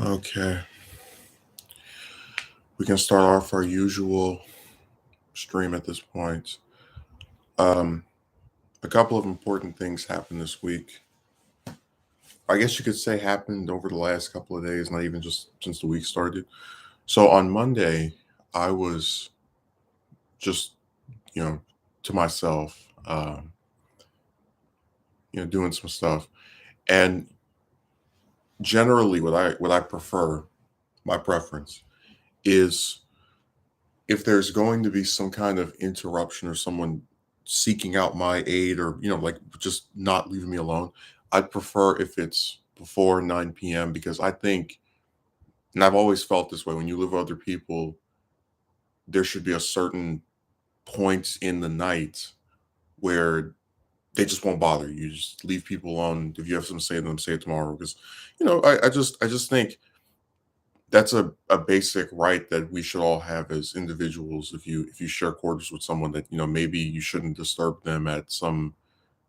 Okay, we can start off our usual stream at this point. Um, a couple of important things happened this week. I guess you could say happened over the last couple of days, not even just since the week started. So on Monday, I was just, you know, to myself, doing some stuff. And generally, what I prefer, my preference is if there's going to be some kind of interruption or someone seeking out my aid or like just not leaving me alone, I'd prefer if it's before 9 p.m. because I think, and I've always felt this way, when you live with other people, there should be a certain point in the night where they just won't bother you. You just leave people alone. If you have something to say to them, say it tomorrow. Because I just think that's a basic right that we should all have as individuals. If you share quarters with someone, that maybe you shouldn't disturb them at some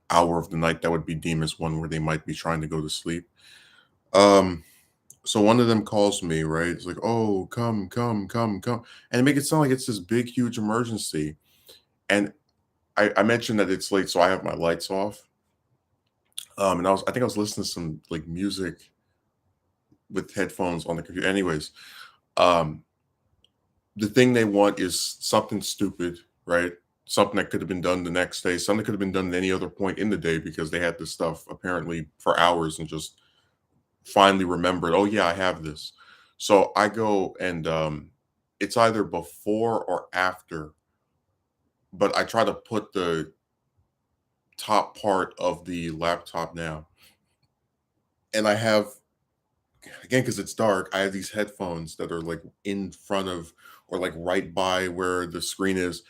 hour of the night that would be deemed as one where they might be trying to go to sleep. um so one of them calls me, right? It's like, oh, come, come, come, come, and they make it sound like it's this big huge emergency. And I mentioned that it's late, so I have my lights off. And I think I was listening to some like music with headphones on the computer. Anyways, um the thing they want is something stupid, right? Something that could have been done the next day, something that could have been done at any other point in the day because they had this stuff apparently for hours and just finally remembered, oh yeah, I have this. So I go and it's either before or after, but I try to put the top part of the laptop now. And I have, again, because it's dark, I have these headphones that are like in front of or like right by where the screen is.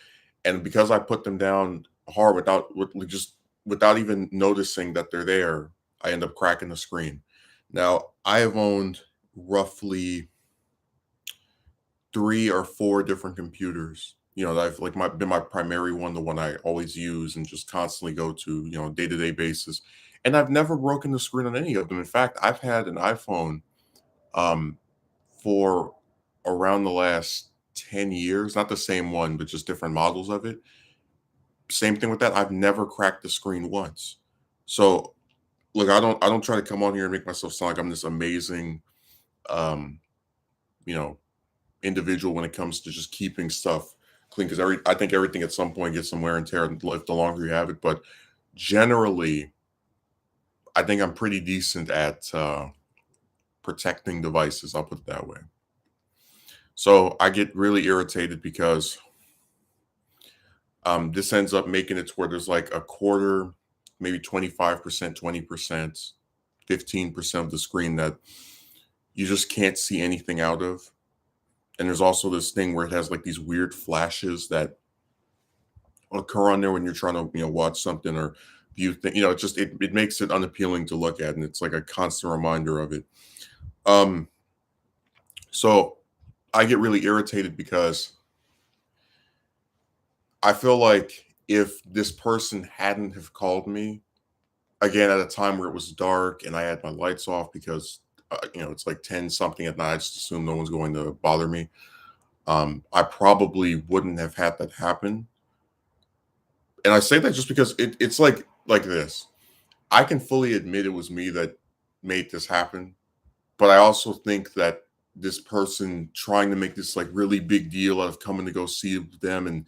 And because I put them down hard like, just without even noticing that they're there, I end up cracking the screen. Now, I have owned roughly 3 or 4 different computers. That I've like been my primary one, the one I always use and just constantly go to, day to day basis. And I've never broken the screen on any of them. In fact, I've had an iPhone um, for around the last 10 years, not the same one, but just different models of it. Same thing with that. I've never cracked the screen once. So look, I don't try to come on here and make myself sound like I'm this amazing um, you know, individual when it comes to just keeping stuff clean. Because I think everything at some point gets some wear and tear if the longer you have it. But generally, I think I'm pretty decent at protecting devices. I'll put it that way. So I get really irritated because this ends up making it to where there's like a quarter, maybe 25%, 20%, 15% of the screen that you just can't see anything out of. And there's also this thing where it has like these weird flashes that occur on there when you're trying to, watch something or view things. It makes it unappealing to look at, and it's like a constant reminder of it. Um, so I get really irritated because I feel like if this person hadn't have called me again at a time where it was dark and I had my lights off because it's like 10 something at night, I just assume no one's going to bother me. I probably wouldn't have had that happen. And I say that just because it's like this. I can fully admit it was me that made this happen, but I also think that this person trying to make this like really big deal out of coming to go see them and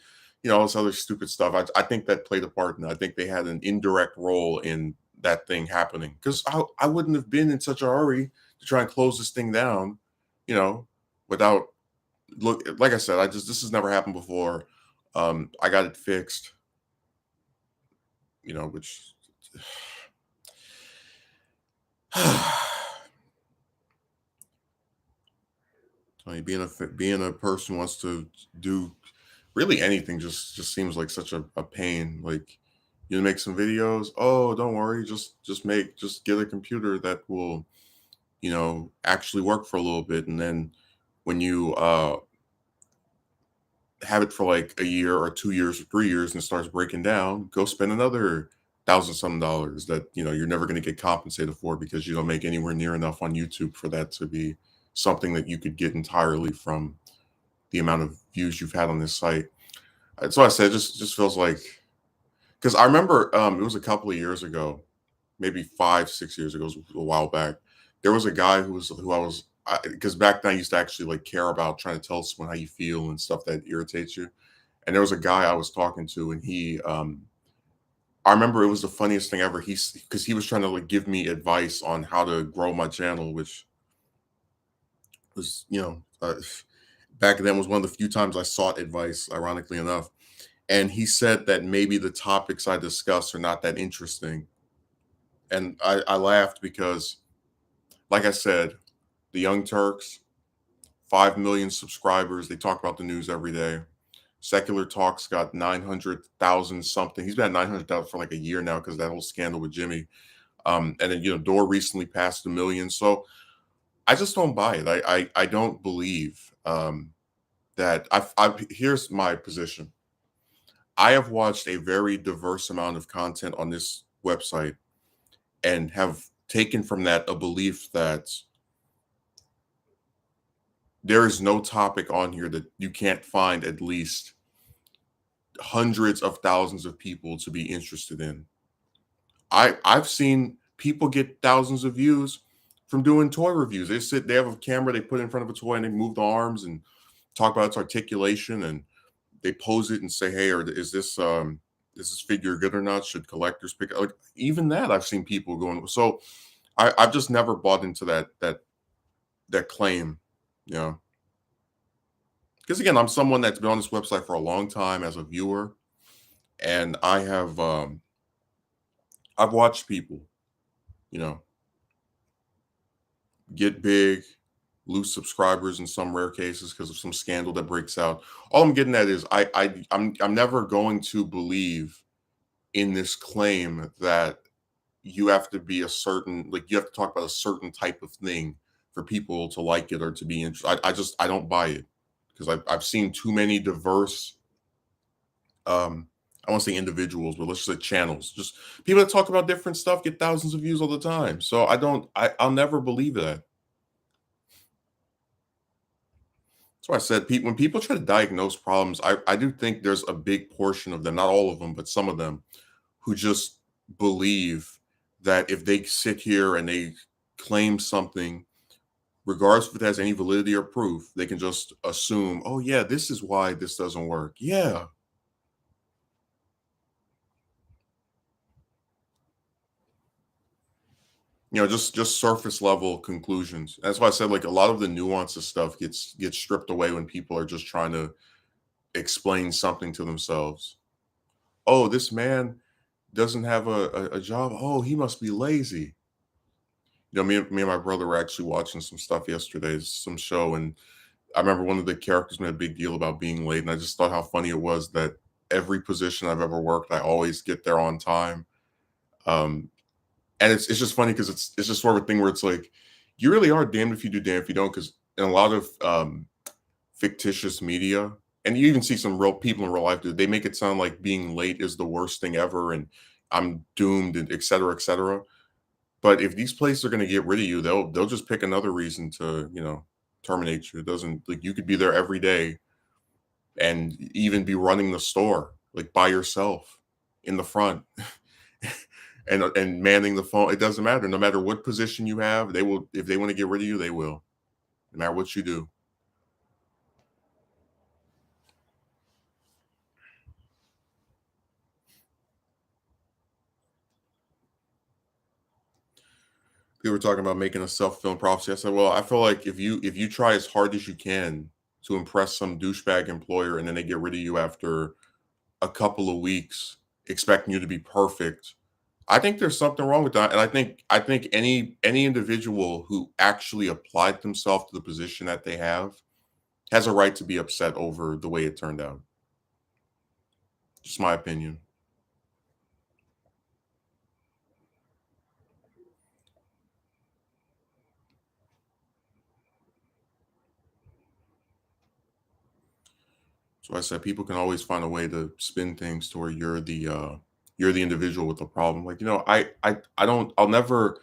all this other stupid stuff. I think that played a part in it. I think they had an indirect role in that thing happening because I wouldn't have been in such a hurry to try and close this thing down, you know, without look. Like I said, this has never happened before. I got it fixed, which I mean, being a person who wants to do really anything just seems like such a pain. Like you make some videos. Oh, don't worry, just get a computer that will actually work for a little bit, and then when you have it for like a year or 2 years or 3 years and it starts breaking down, go spend another thousand some dollars that you're never going to get compensated for because you don't make anywhere near enough on YouTube for that to be something that you could get entirely from the amount of views you've had on this site. That's why I said just feels like, because I remember it was a couple of years ago, maybe 5, 6 years ago, it was a while back. There was a guy who I was, because back then I used to actually like care about trying to tell someone how you feel and stuff that irritates you. And there was a guy I was talking to, and I remember it was the funniest thing ever. Because he was trying to like give me advice on how to grow my channel, which was, back then was one of the few times I sought advice, ironically enough. And he said that maybe the topics I discuss are not that interesting. And I laughed because, like I said, the Young Turks, 5 million subscribers. They talk about the news every day. Secular Talk's got 900,000 something. He's been at 900,000 for like a year now because that whole scandal with Jimmy. And then, Door recently passed a million. So I just don't buy it. I don't believe that. Here's my position. I have watched a very diverse amount of content on this website and have taken from that a belief that there is no topic on here that you can't find at least hundreds of thousands of people to be interested in. I've seen people get thousands of views from doing toy reviews. They have a camera they put in front of a toy and they move the arms and talk about its articulation, and they pose it and say, "Hey, or is this figure good or not? Should collectors pick it?" Like even that, I've seen people going. So I've just never bought into that claim, you know. Because again, I'm someone that's been on this website for a long time as a viewer, and I've watched people, you know, get big, lose subscribers in some rare cases because of some scandal that breaks out. All I'm getting at is I'm never going to believe in this claim that you have to be a certain, like you have to talk about a certain type of thing for people to like it or to be interested. I don't buy it because I've seen too many diverse, I won't say individuals, but let's just say channels. Just people that talk about different stuff get thousands of views all the time. So I'll never believe that. That's why I said when people try to diagnose problems, I do think there's a big portion of them, not all of them, but some of them, who just believe that if they sit here and they claim something, regardless if it has any validity or proof, they can just assume, oh yeah, this is why this doesn't work. Yeah. Just surface level conclusions. That's why I said like a lot of the nuance of stuff gets stripped away when people are just trying to explain something to themselves. Oh, this man doesn't have a job. Oh, he must be lazy. Me and my brother were actually watching some stuff yesterday, some show, and I remember one of the characters made a big deal about being late, and I just thought how funny it was that every position I've ever worked, I always get there on time. Um, and it's just funny because it's just sort of a thing where it's like you really are damned if you do, damned if you don't. Because in a lot of fictitious media, and you even see some real people in real life, they make it sound like being late is the worst thing ever, and I'm doomed, and et cetera, et cetera. But if these places are going to get rid of you, they'll just pick another reason to terminate you. It doesn't like you could be there every day and even be running the store like by yourself in the front and manning the phone. It doesn't matter. No matter what position you have, they will. If they want to get rid of you, they will. No matter what you do. People were talking about making a self-fulfilling prophecy. I said, well, I feel like if you try as hard as you can to impress some douchebag employer and then they get rid of you after a couple of weeks expecting you to be perfect, I think there's something wrong with that. And I think any individual who actually applied themselves to the position that they have has a right to be upset over the way it turned out. Just my opinion. So I said people can always find a way to spin things to where you're the individual with the problem. Like, I'll never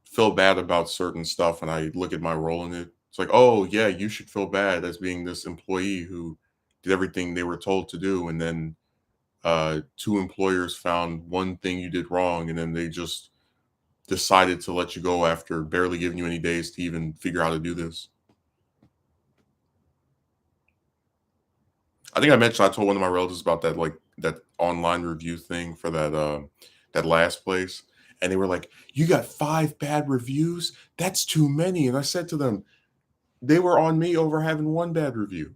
feel bad about certain stuff and I look at my role in it. It's like, oh yeah, you should feel bad as being this employee who did everything they were told to do, and then two employers found one thing you did wrong, and then they just decided to let you go after barely giving you any days to even figure out how to do this. I think I told one of my relatives about that, like that online review thing for that last place. And they were like, "You got 5 bad reviews? That's too many." And I said to them, they were on me over having one bad review.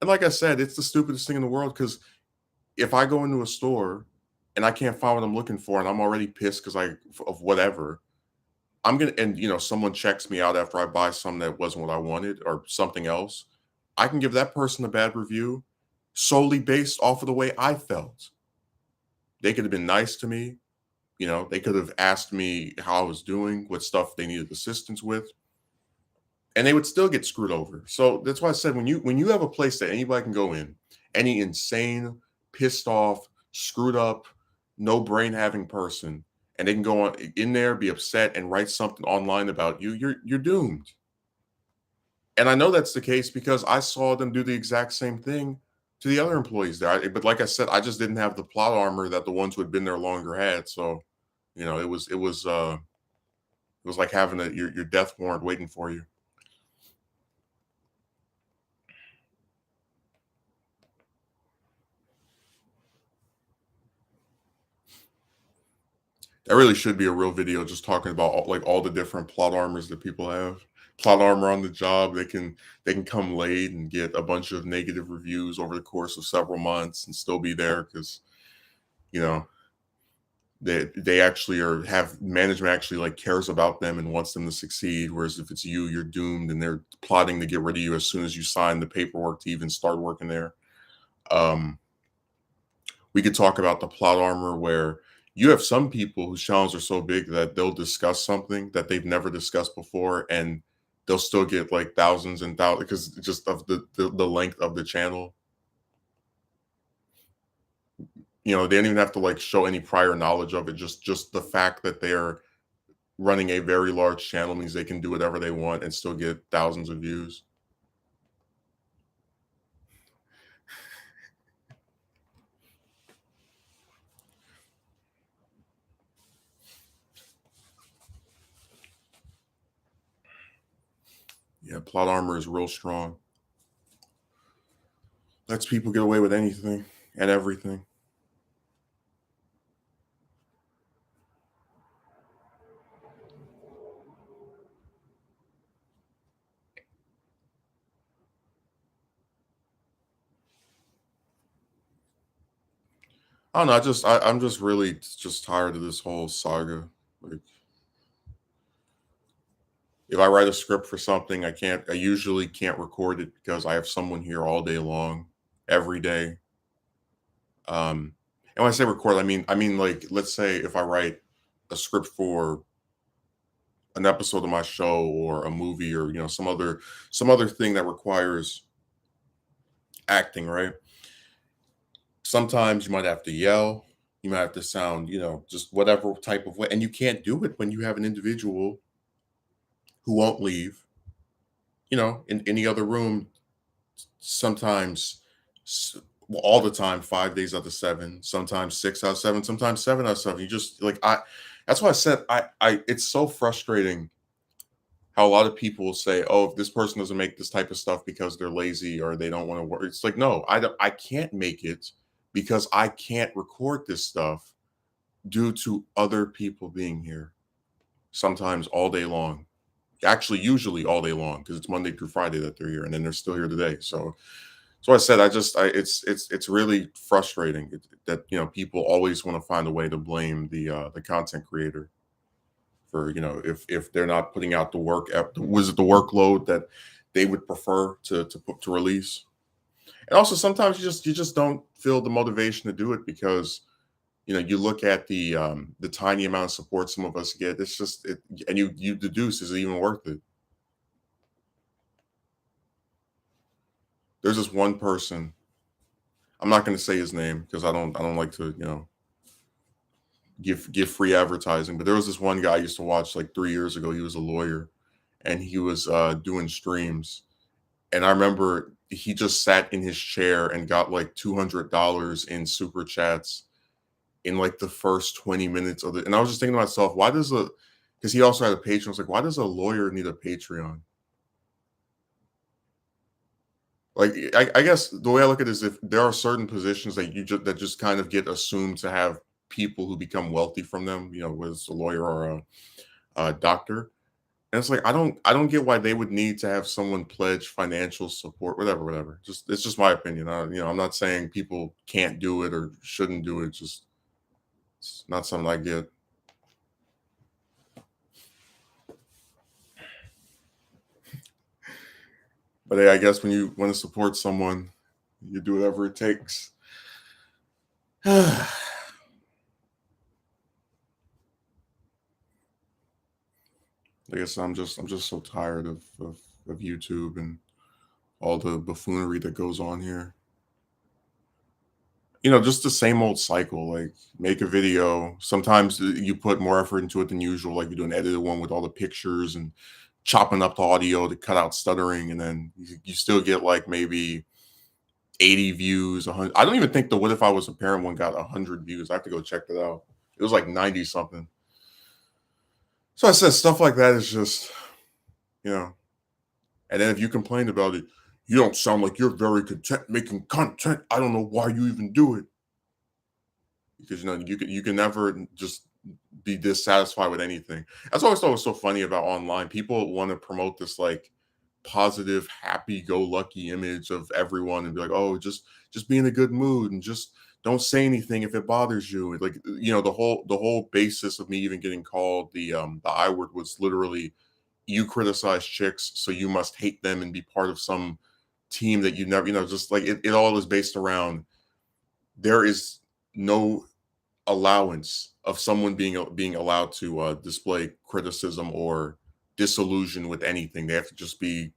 And like I said, it's the stupidest thing in the world because if I go into a store and I can't find what I'm looking for and I'm already pissed because of whatever, I'm gonna and someone checks me out after I buy something that wasn't what I wanted or something else. I can give that person a bad review solely based off of the way I felt. They could have been nice to me, they could have asked me how I was doing, what stuff they needed assistance with, and they would still get screwed over. So that's why I said when you have a place that anybody can go in, any insane, pissed off, screwed up, no brain having person, and they can go on in there, be upset, and write something online about you, you're doomed. And I know that's the case because I saw them do the exact same thing to the other employees there. But like I said, I just didn't have the plot armor that the ones who had been there longer had. So, it was like having your death warrant waiting for you. That really should be a real video just talking about all the different plot armors that people have. Plot armor on the job, they can come late and get a bunch of negative reviews over the course of several months and still be there because you know they actually have management actually like cares about them and wants them to succeed. Whereas if it's you, you're doomed, and they're plotting to get rid of you as soon as you sign the paperwork to even start working there. Um, we could talk about the plot armor where you have some people whose channels are so big that they'll discuss something that they've never discussed before, and they'll still get like thousands and thousands because just of the length of the channel. They don't even have to like show any prior knowledge of it. Just the fact that they're running a very large channel means they can do whatever they want and still get thousands of views. Yeah, plot armor is real strong. Lets people get away with anything and everything. I don't know. I'm just really just tired of this whole saga. Like, if I write a script for something, I usually can't record it because I have someone here all day long, every day. And when I say record, I mean like let's say if I write a script for an episode of my show or a movie or some other thing that requires acting, right? Sometimes you might have to yell, you might have to sound, just whatever type of way, and you can't do it when you have an individual who won't leave, in any other room. Sometimes, well, all the time, 5 days out of 7, sometimes 6 out of 7, sometimes 7 out of 7. You just like I. That's why I said I. It's so frustrating how a lot of people will say, "Oh, if this person doesn't make this type of stuff because they're lazy or they don't want to work." It's like, no, I can't make it because I can't record this stuff due to other people being here. Sometimes all day long. Actually, usually all day long because it's Monday through Friday that they're here, and then they're still here today. So I said, it's really frustrating that people always want to find a way to blame the content creator for if they're not putting out the work. Was it the workload that they would prefer to release? And also sometimes you just don't feel the motivation to do it because you look at the tiny amount of support some of us get. It's just and you deduce, is it even worth it? There's this one person. I'm not going to say his name because I don't like to give free advertising. But there was this one guy I used to watch like 3 years ago. He was a lawyer, and he was doing streams. And I remember he just sat in his chair and got like $200 in super chats in like the first 20 minutes of it. And I was just thinking to myself, why does a because he also had a Patreon. I was like, why does a lawyer need a Patreon? Like I guess the way I look at it is if there are certain positions that just kind of get assumed to have people who become wealthy from them, whether it's a lawyer or a doctor. And it's like I don't get why they would need to have someone pledge financial support, whatever, whatever. Just it's just my opinion. I'm not saying people can't do it or shouldn't do it. Just it's not something I get. But hey, I guess when you want to support someone, you do whatever it takes. I guess I'm just so tired of YouTube and all the buffoonery that goes on here. Just the same old cycle. Like, make a video. Sometimes you put more effort into it than usual. Like, you do an edited one with all the pictures and chopping up the audio to cut out stuttering, and then you still get like maybe 80 views. 100. I don't even think the "What If I Was a Parent" one got 100 views. I have to go check that out. It was like 90 something. So I said stuff like that is just, you know. And then if you complain about it, you don't sound like you're very content making content. I don't know why you even do it, because you can never just be dissatisfied with anything. That's always thought was so funny about online. People want to promote this like positive, happy-go-lucky image of everyone and be like, oh, just be in a good mood and just don't say anything if it bothers you. Like, the whole basis of me even getting called the I word was literally, you criticize chicks, so you must hate them and be part of some team that you never, just like it all is based around, there is no allowance of someone being allowed to display criticism or disillusion with anything. They have to just be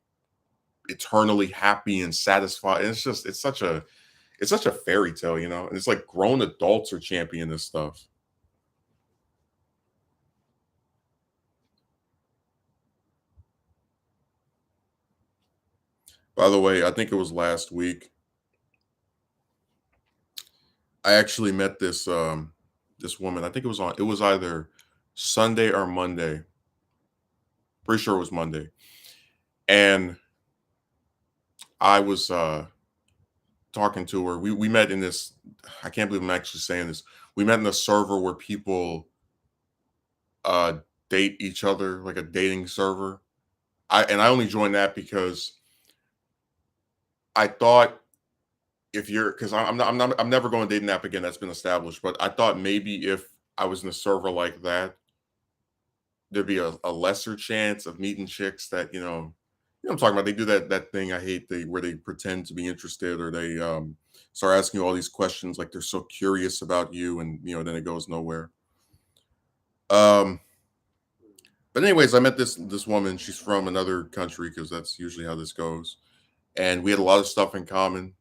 eternally happy and satisfied. And it's such a fairy tale, and it's like grown adults are championing this stuff. By the way, I think it was last week, I actually met this woman. I think it was either Sunday or Monday. Pretty sure it was Monday. And I was talking to her. We met in this, I can't believe I'm actually saying this. We met in a server where people uh date each other, like a dating server. I only joined that because I thought, if you're because I'm never going to dating app again, that's been established. But I thought maybe if I was in a server like that, there'd be a lesser chance of meeting chicks that, I'm talking about. They do that thing I hate, where they pretend to be interested, or they start asking you all these questions like they're so curious about you, and then it goes nowhere. Um, but anyways, I met this woman. She's from another country, because that's usually how this goes, and we had a lot of stuff in common.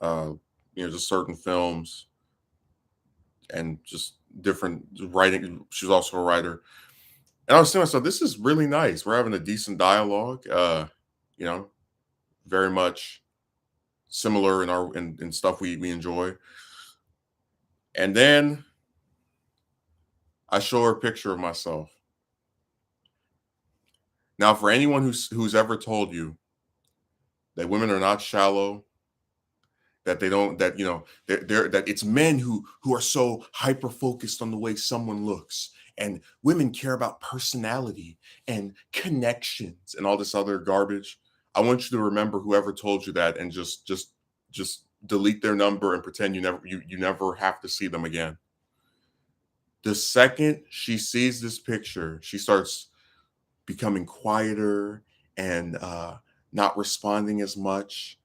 Uh, just certain films and just different writing. She's also a writer. And I was saying to myself, this is really nice. We're having a decent dialogue. You know, very much similar in stuff we enjoy. And then I show her a picture of myself. Now, for anyone who's ever told you that women are not shallow, that they don't, that they're that it's men who are so hyper focused on the way someone looks, and women care about personality and connections and all this other garbage. I want you to remember whoever told you that, and just delete their number and pretend you never have to see them again. The second she sees this picture, she starts becoming quieter and not responding as much,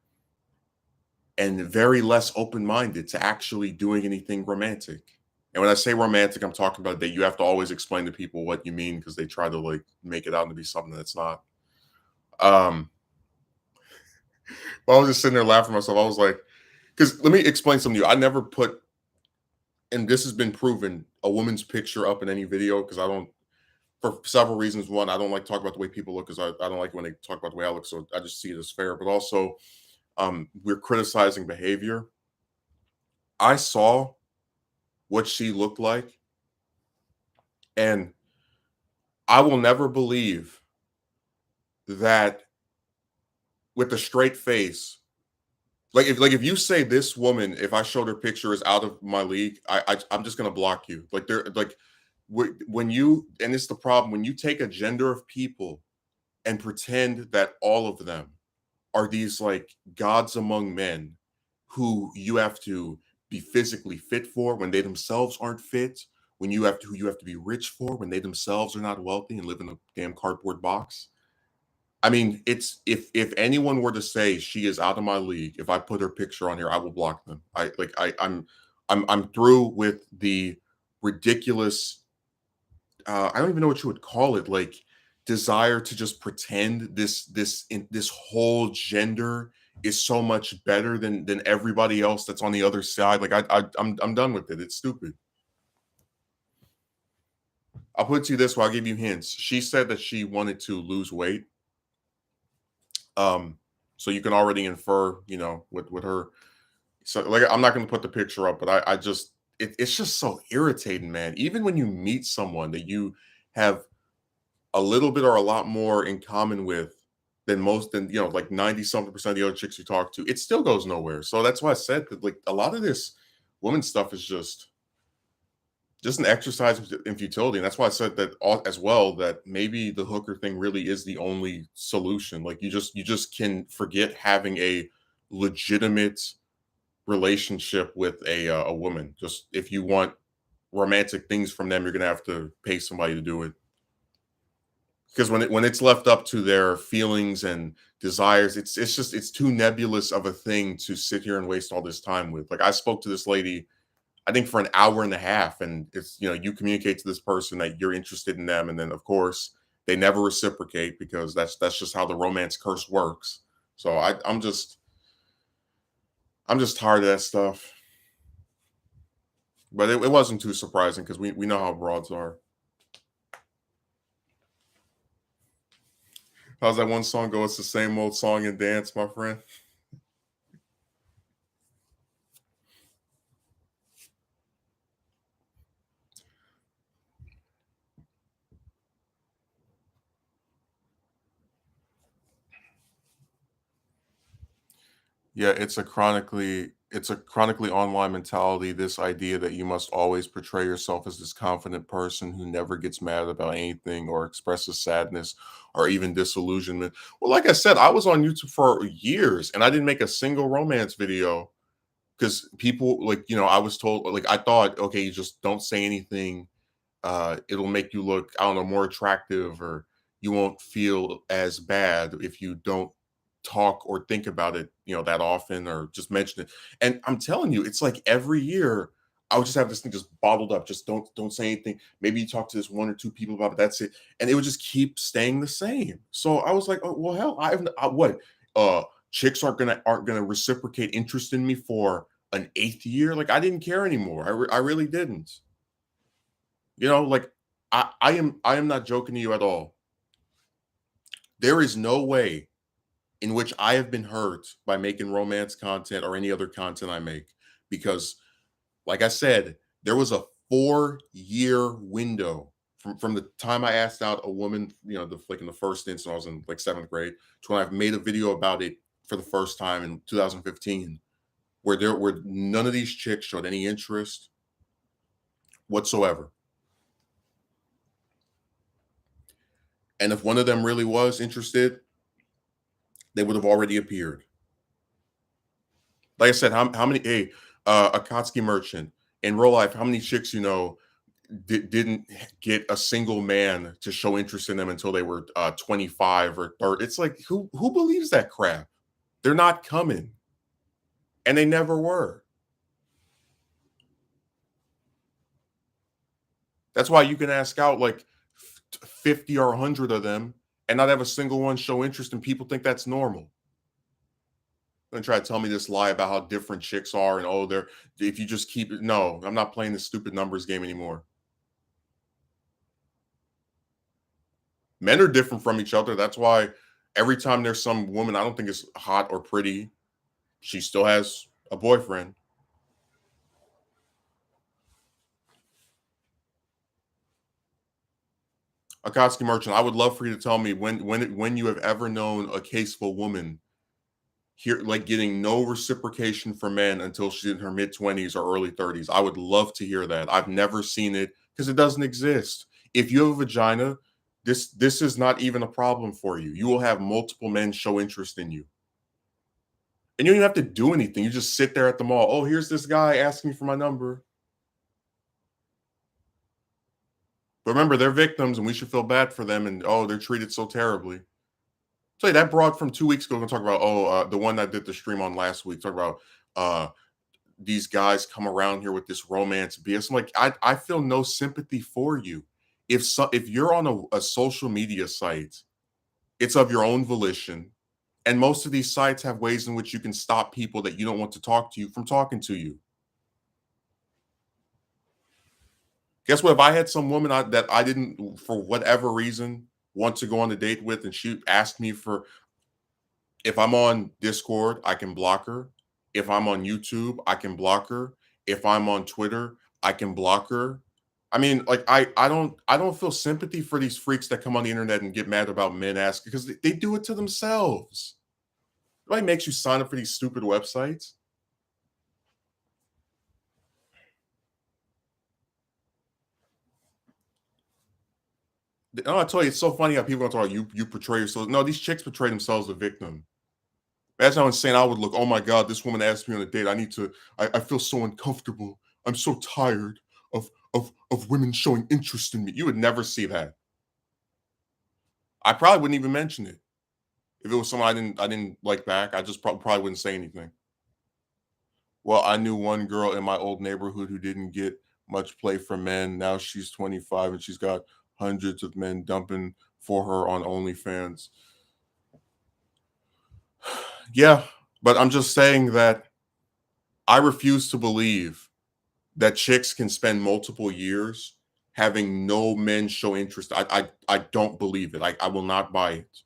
and very less open-minded to actually doing anything romantic. And when I say romantic, I'm talking about that you have to always explain to people what you mean, because they try to like make it out to be something that's not. Um, but I was just sitting there laughing at myself. I was like, because let me explain something to you. I never put, and this has been proven, a woman's picture up in any video, because I don't. for several reasons. One, I don't like to talk about the way people look because I don't like when they talk about the way I look. So I just see it as fair. But also, we're criticizing behavior. I saw what she looked like, and I will never believe that with a straight face. Like if you say this woman, if I showed her picture is out of my league, I'm just gonna block you. Like they're like when you and it's the problem when you take a gender of people and pretend that all of them are these like gods among men who you have to be physically fit for when they themselves aren't fit, when you have to who you have to be rich for when they themselves are not wealthy and live in a damn cardboard box. I mean, it's if anyone were to say she is out of my league, if I put her picture on here, I will block them. I'm through with the ridiculous I don't even know what you would call it, like desire to just pretend this whole gender is so much better than everybody else that's on the other side. Like I'm done with it. It's stupid. I'll put it to you this way, I'll give you hints. She said that she wanted to lose weight. Um, so you can already infer, with her. So like I'm not gonna put the picture up, but I just it's just so irritating, man. Even when you meet someone that you have a little bit or a lot more in common with than like 90 something percent of the other chicks you talk to, it still goes nowhere. So that's why I said that like a lot of this woman stuff is just an exercise in futility. And that's why I said that as well, that maybe the hooker thing really is the only solution. Like you just can forget having a legitimate relationship with a woman. Just if you want romantic things from them, you're gonna have to pay somebody to do it. Because when it's left up to their feelings and desires, it's too nebulous of a thing to sit here and waste all this time with. Like I spoke to this lady, I think for an hour and a half, and it's you communicate to this person that you're interested in them, and then of course they never reciprocate because that's just how the romance curse works. So I'm just tired of that stuff. But it wasn't too surprising because we know how broads are. How's that one song go? It's the same old song and dance, my friend. Yeah, it's a chronically online mentality, this idea that you must always portray yourself as this confident person who never gets mad about anything or expresses sadness or even disillusionment. Well, like I said, I was on YouTube for years and I didn't make a single romance video because people like, I was told like I thought, okay, you just don't say anything, it'll make you look, I don't know, more attractive, or you won't feel as bad if you don't talk or think about it, that often, or just mention it. And I'm telling you, it's like every year I would just have this thing just bottled up. Just don't say anything. Maybe you talk to this one or two people about it. That's it. And it would just keep staying the same. So I was like, oh well, hell, what? Chicks aren't gonna reciprocate interest in me for an eighth year. Like I didn't care anymore. I really didn't. Like I am not joking to you at all. There is no way in which I have been hurt by making romance content or any other content I make because, like I said, there was a 4-year window from the time I asked out a woman, like in the first instance, I was in like seventh grade, to when I've made a video about it for the first time in 2015, where none of these chicks showed any interest whatsoever. And if one of them really was interested, they would have already appeared. Like I said, how many Akatsuki merchant in real life, how many chicks didn't get a single man to show interest in them until they were 25 or 30? It's like who believes that crap? They're not coming. And they never were. That's why you can ask out like 50 or 100 of them and not have a single one show interest, and people think that's normal. And try to tell me this lie about how different chicks are, and they're if you just keep it. No, I'm not playing this stupid numbers game anymore. Men are different from each other. That's why every time there's some woman I don't think is hot or pretty, she still has a boyfriend. Akatsuki Merchant, I would love for you to tell me when you have ever known a caseful woman here like getting no reciprocation from men until she's in her mid 20s or early 30s. I would love to hear that. I've never seen it because it doesn't exist. If you have a vagina, this is not even a problem for you. You will have multiple men show interest in you. And you don't even have to do anything. You just sit there at the mall. Oh, here's this guy asking for my number. But remember, they're victims and we should feel bad for them. And oh, they're treated so terribly. Tell you that broad from 2 weeks ago, gonna talk about the one that did the stream on last week. Talk about uh these guys come around here with this romance BS. I'm like, I feel no sympathy for you. If you're on a social media site, it's of your own volition. And most of these sites have ways in which you can stop people that you don't want to talk to you from talking to you. Guess what? If I had some woman that I didn't, for whatever reason, want to go on a date with, and she asked me for, if I'm on Discord, I can block her. If I'm on YouTube, I can block her. If I'm on Twitter, I can block her. I mean, like I don't feel sympathy for these freaks that come on the internet and get mad about men asking because they do it to themselves. Nobody makes you sign up for these stupid websites. No, I tell you, it's so funny how people are talking. You portray yourself. No, these chicks portray themselves a victim. That's how insane I would look. Oh my god, this woman asked me on a date. I need to. I feel so uncomfortable. I'm so tired of women showing interest in me. You would never see that. I probably wouldn't even mention it if it was someone I didn't like back. I just probably wouldn't say anything. Well, I knew one girl in my old neighborhood who didn't get much play from men. Now she's 25 and she's got hundreds of men dumping for her on OnlyFans. Yeah, but I'm just saying that I refuse to believe that chicks can spend multiple years having no men show interest. I don't believe it. I will not buy it.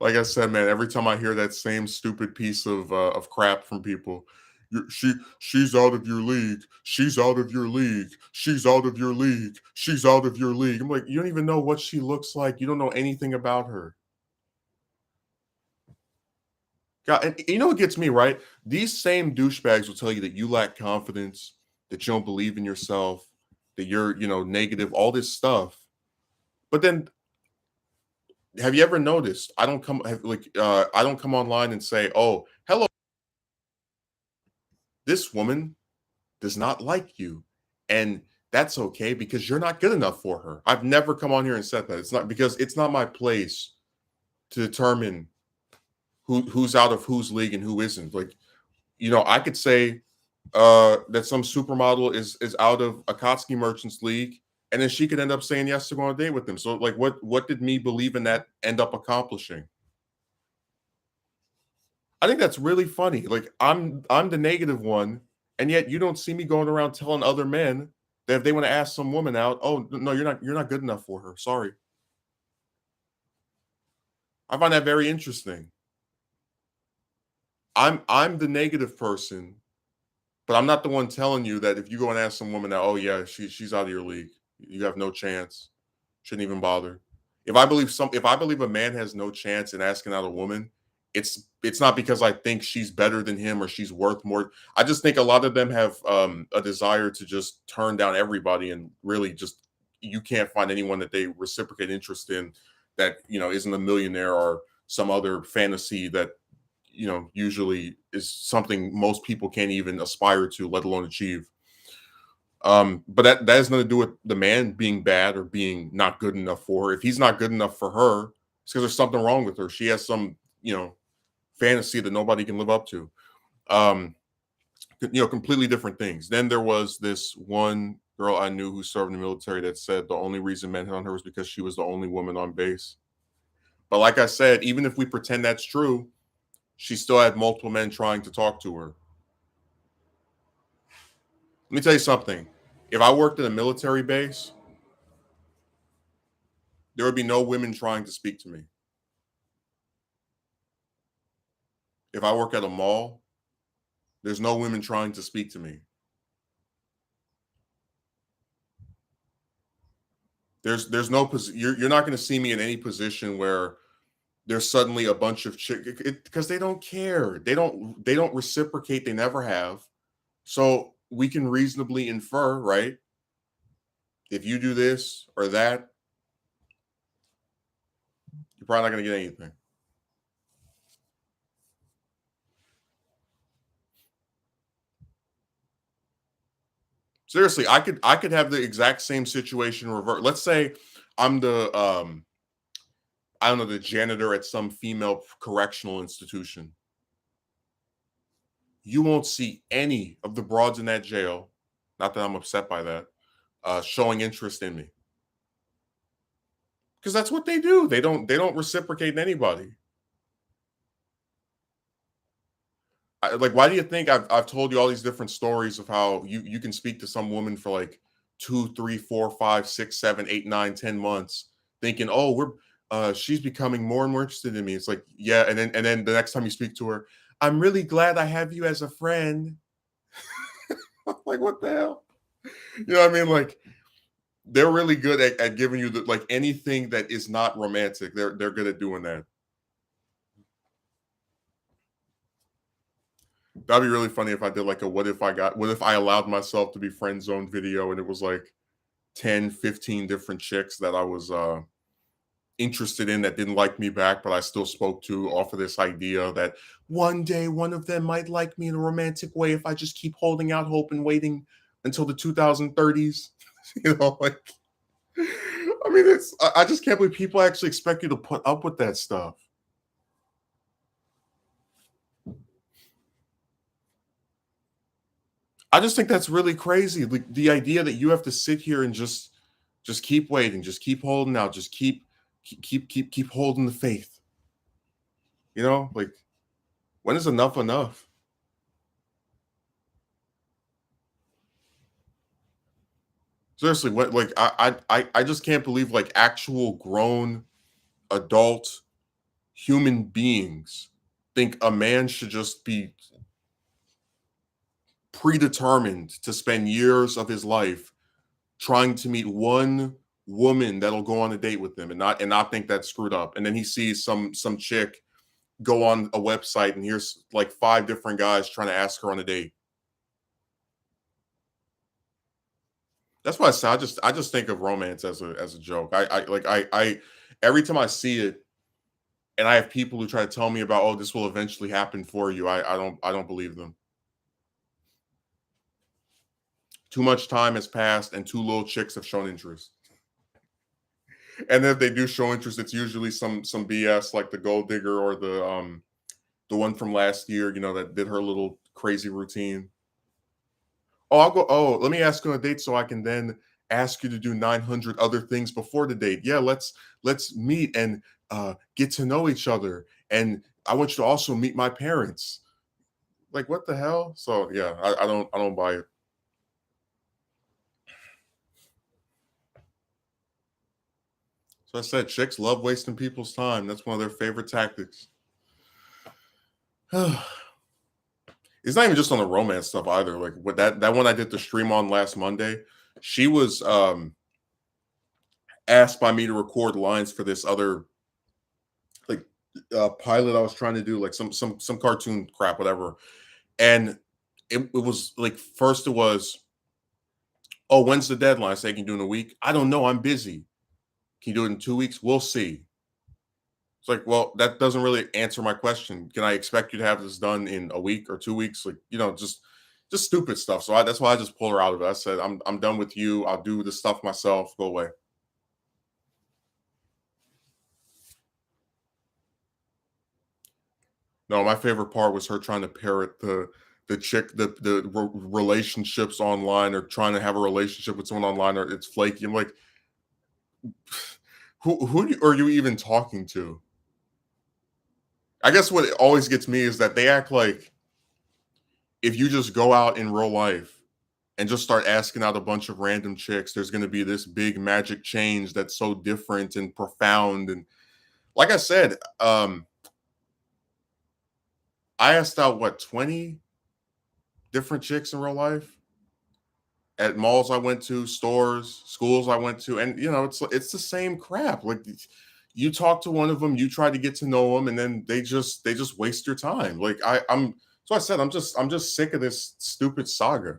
Like I said, man, every time I hear that same stupid piece of crap from people, she's out of your league. She's out of your league. She's out of your league. She's out of your league. I'm like, you don't even know what she looks like. You don't know anything about her. God, and you know what gets me right? These same douchebags will tell you that you lack confidence, that you don't believe in yourself, that you're, negative, all this stuff. But then have you ever noticed I don't come online and say, "Oh, hello, this woman does not like you." And that's okay because you're not good enough for her. I've never come on here and said that. It's not because it's not my place to determine who's out of whose league and who isn't. Like, I could say that some supermodel is out of Akatsuki Merchant's league, and then she could end up saying yes to go on a date with him. So, like, what did me believe in that end up accomplishing? I think that's really funny. Like, I'm the negative one, and yet you don't see me going around telling other men that if they want to ask some woman out, oh no, you're not good enough for her. Sorry. I find that very interesting. I'm the negative person, but I'm not the one telling you that if you go and ask some woman that, oh yeah, she's out of your league. You have no chance. Shouldn't even bother. If I believe a man has no chance in asking out a woman, it's not because I think she's better than him or she's worth more. I just think a lot of them have a desire to just turn down everybody and really just you can't find anyone that they reciprocate interest in that isn't a millionaire or some other fantasy that usually is something most people can't even aspire to, let alone achieve. But that has nothing to do with the man being bad or being not good enough for her. If he's not good enough for her, it's because there's something wrong with her. She has some, fantasy that nobody can live up to. Um, completely different things. Then there was this one girl I knew who served in the military that said the only reason men hit on her was because she was the only woman on base. But like I said, even if we pretend that's true, she still had multiple men trying to talk to her. Let me tell you something. If I worked at a military base, there would be no women trying to speak to me. If I work at a mall, there's no women trying to speak to me. There's no you're not going to see me in any position where there's suddenly a bunch of chick because they don't care. They don't reciprocate. They never have. So we can reasonably infer, right? If you do this or that, you're probably not going to get anything. Seriously, I could have the exact same situation revert. Let's say I'm the I don't know, the janitor at some female correctional institution. You won't see any of the broads in that jail, not that I'm upset by that, showing interest in me. Because that's what they do. They don't reciprocate in anybody. Like, why do you think I've told you all these different stories of how you can speak to some woman for like 2, 3, 4, 5, 6, 7, 8, 9, 10 months, thinking, oh, we're she's becoming more and more interested in me. It's like, yeah, and then the next time you speak to her, I'm really glad I have you as a friend. Like, what the hell? You know what I mean? Like, they're really good at giving you the like anything that is not romantic. They're good at doing that. That'd be really funny if I did like a what if I allowed myself to be friend zoned video and it was like 10, 15 different chicks that I was interested in that didn't like me back, but I still spoke to off of this idea that one day one of them might like me in a romantic way if I just keep holding out hope and waiting until the 2030s. You know, like I mean, I just can't believe people actually expect you to put up with that stuff. I just think that's really crazy. Like the idea that you have to sit here and just keep waiting, just keep holding out, just keep holding the faith. You know, like when is enough enough? Seriously, what like I just can't believe like actual grown adult human beings think a man should just be predetermined to spend years of his life trying to meet one woman that'll go on a date with him and not think that's screwed up. And then he sees some chick go on a website and here's like five different guys trying to ask her on a date. That's why I just think of romance as a joke. I every time I see it and I have people who try to tell me about, oh, this will eventually happen for you. I don't believe them. Too much time has passed and too little chicks have shown interest. And if they do show interest, it's usually some BS like the gold digger or the one from last year, that did her little crazy routine. Oh, I'll go. Oh, let me ask you on a date so I can then ask you to do 900 other things before the date. Yeah, let's meet and get to know each other. And I want you to also meet my parents. Like, what the hell? So yeah, I don't buy it. So I said chicks love wasting people's time. That's one of their favorite tactics. It's not even just on the romance stuff either. Like with that one I did the stream on last Monday, she was asked by me to record lines for this other like pilot I was trying to do, like some cartoon crap, whatever. And it was like first it was, oh, when's the deadline? I say, can you do it in a week? I don't know. I'm busy. Can you do it in 2 weeks? We'll see. It's like, well, that doesn't really answer my question. Can I expect you to have this done in a week or 2 weeks? Like, just stupid stuff. So that's why I just pulled her out of it. I said, I'm done with you. I'll do the stuff myself. Go away. No, my favorite part was her trying to parrot the chick relationships online or trying to have a relationship with someone online or it's flaky. I'm like, who are you even talking to? I guess what always gets me is that they act like if you just go out in real life and just start asking out a bunch of random chicks, there's going to be this big magic change that's so different and profound. And like I said, I asked out what 20 different chicks in real life at malls I went to, stores, schools I went to, and it's the same crap. Like you talk to one of them, you try to get to know them, and then they just waste your time. Like I'm so I said I'm just sick of this stupid saga.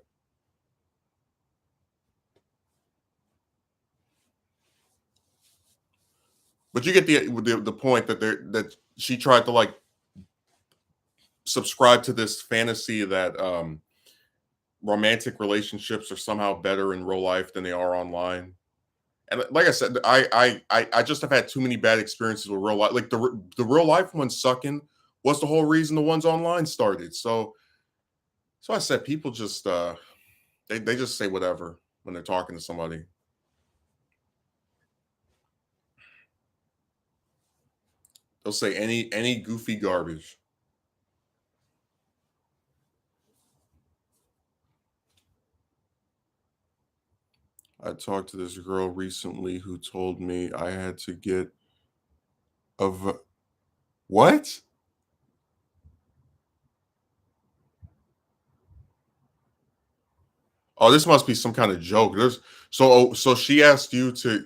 But you get the point that that she tried to like subscribe to this fantasy that romantic relationships are somehow better in real life than they are online. And like I said, I just have had too many bad experiences with real life. Like the real life ones sucking was the whole reason the ones online started. So I said people just they just say whatever when they're talking to somebody. They'll say any goofy garbage. I talked to this girl recently who told me I had to get of what? Oh, this must be some kind of joke. So she asked you to.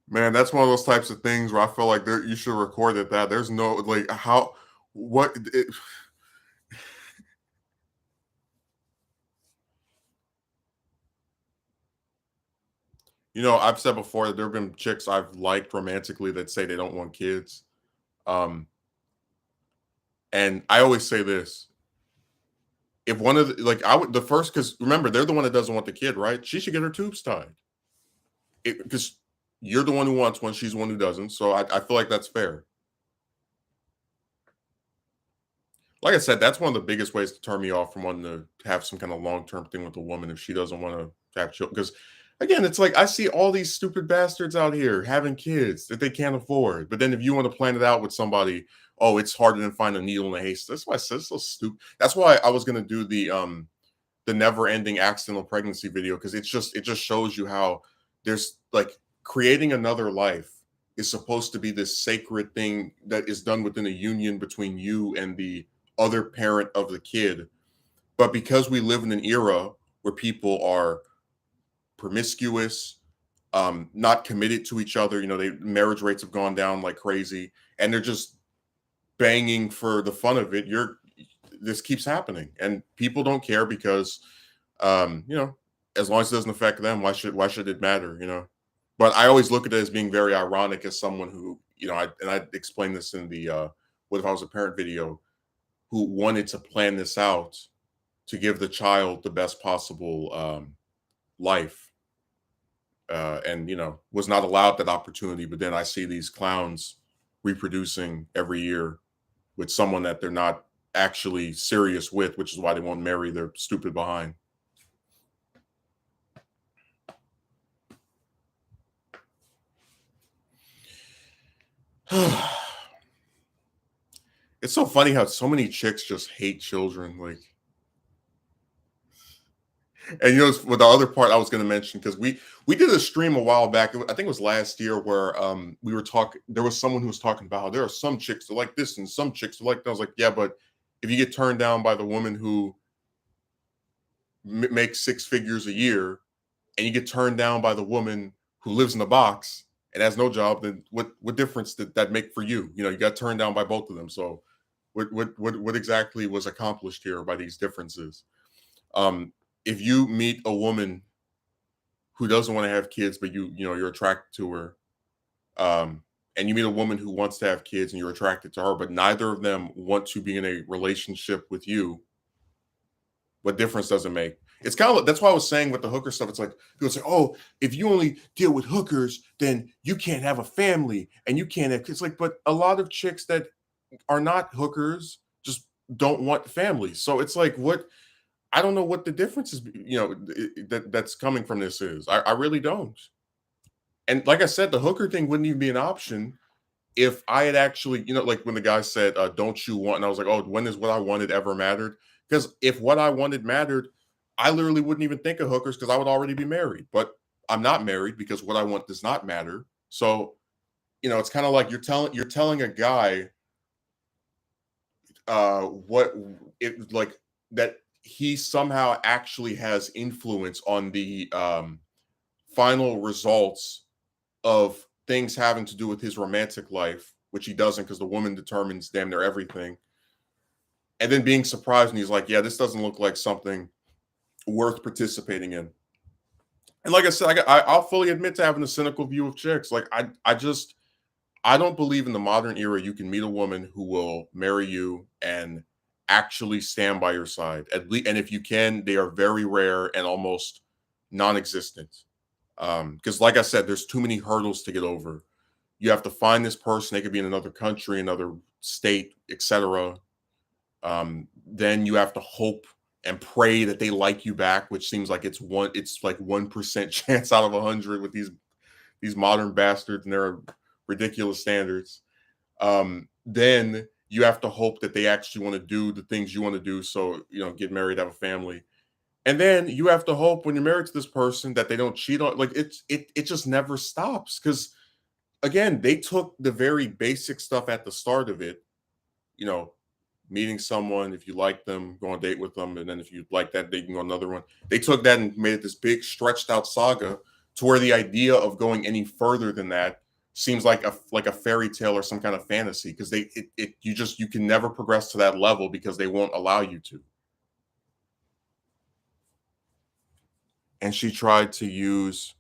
Man, that's one of those types of things where I feel like you should record it. That there's no like how what it, I've said before that there have been chicks I've liked romantically that say they don't want kids. Um, and I always say this: if one of the, like I would the first because remember they're the one that doesn't want the kid, right? She should get her tubes tied because you're the one who wants one, she's the one who doesn't. So I feel like that's fair. Like I said, that's one of the biggest ways to turn me off from wanting to have some kind of long term thing with a woman if she doesn't want to have children. Because again, it's like I see all these stupid bastards out here having kids that they can't afford. But then if you want to plan it out with somebody, oh, it's harder than find a needle in a haystack. That's why I said it's so stupid. That's why I was gonna do the never ending accidental pregnancy video because it just shows you how there's like creating another life is supposed to be this sacred thing that is done within a union between you and the other parent of the kid. But because we live in an era where people are promiscuous, not committed to each other, they marriage rates have gone down like crazy, and they're just banging for the fun of it. This keeps happening, and people don't care because, as long as it doesn't affect them, why should it matter? But I always look at it as being very ironic as someone who, I explained this in the "What If I Was a Parent" video, who wanted to plan this out to give the child the best possible life, and was not allowed that opportunity. But then I see these clowns reproducing every year with someone that they're not actually serious with, which is why they won't marry their stupid behind. It's so funny how so many chicks just hate children. Like, and what the other part I was going to mention because we did a stream a while back. I think it was last year where we were talking. There was someone who was talking about how there are some chicks that like this and some chicks that like that. I was like, yeah, but if you get turned down by the woman who makes six figures a year, and you get turned down by the woman who lives in a box and has no job, then what difference did that make for you? You got turned down by both of them. So what exactly was accomplished here by these differences? Um, if you meet a woman who doesn't want to have kids, but you're attracted to her, and you meet a woman who wants to have kids and you're attracted to her, but neither of them want to be in a relationship with you, what difference does it make? It's kind of that's why I was saying with the hooker stuff. It's like people say, "Oh, if you only deal with hookers, then you can't have a family and you can't have kids." Like, but a lot of chicks that are not hookers just don't want families. So it's like, what? I don't know what the difference is, that's coming from this is. I really don't. And like I said, the hooker thing wouldn't even be an option if I had actually, like when the guy said, "Don't you want?" and I was like, "Oh, when is what I wanted ever mattered?" Because if what I wanted mattered, I literally wouldn't even think of hookers because I would already be married. But I'm not married because what I want does not matter. So it's kind of like you're telling a guy what it like that he somehow actually has influence on the final results of things having to do with his romantic life, which he doesn't because the woman determines damn near everything. And then being surprised, and he's like, "Yeah, this doesn't look like something worth participating in." And like I said, I'll fully admit to having a cynical view of chicks. Like I don't believe in the modern era you can meet a woman who will marry you and actually stand by your side. At least, and if you can, they are very rare and almost non-existent. Because, like I said, there's too many hurdles to get over. You have to find this person. They could be in another country, another state, etc. Then you have to hope and pray that they like you back, which seems like it's like 1% chance out of 100 with these modern bastards and their ridiculous standards. Then you have to hope that they actually want to do the things you want to do. So, get married, have a family. And then you have to hope when you're married to this person that they don't cheat on, like it just never stops. Cause again, they took the very basic stuff at the start of it, you know, meeting someone, if you like them, go on a date with them, and then if you like that, they can go on another one. They took that and made it this big stretched out saga to where the idea of going any further than that seems like a fairy tale or some kind of fantasy because you can never progress to that level because they won't allow you to. And she tried to use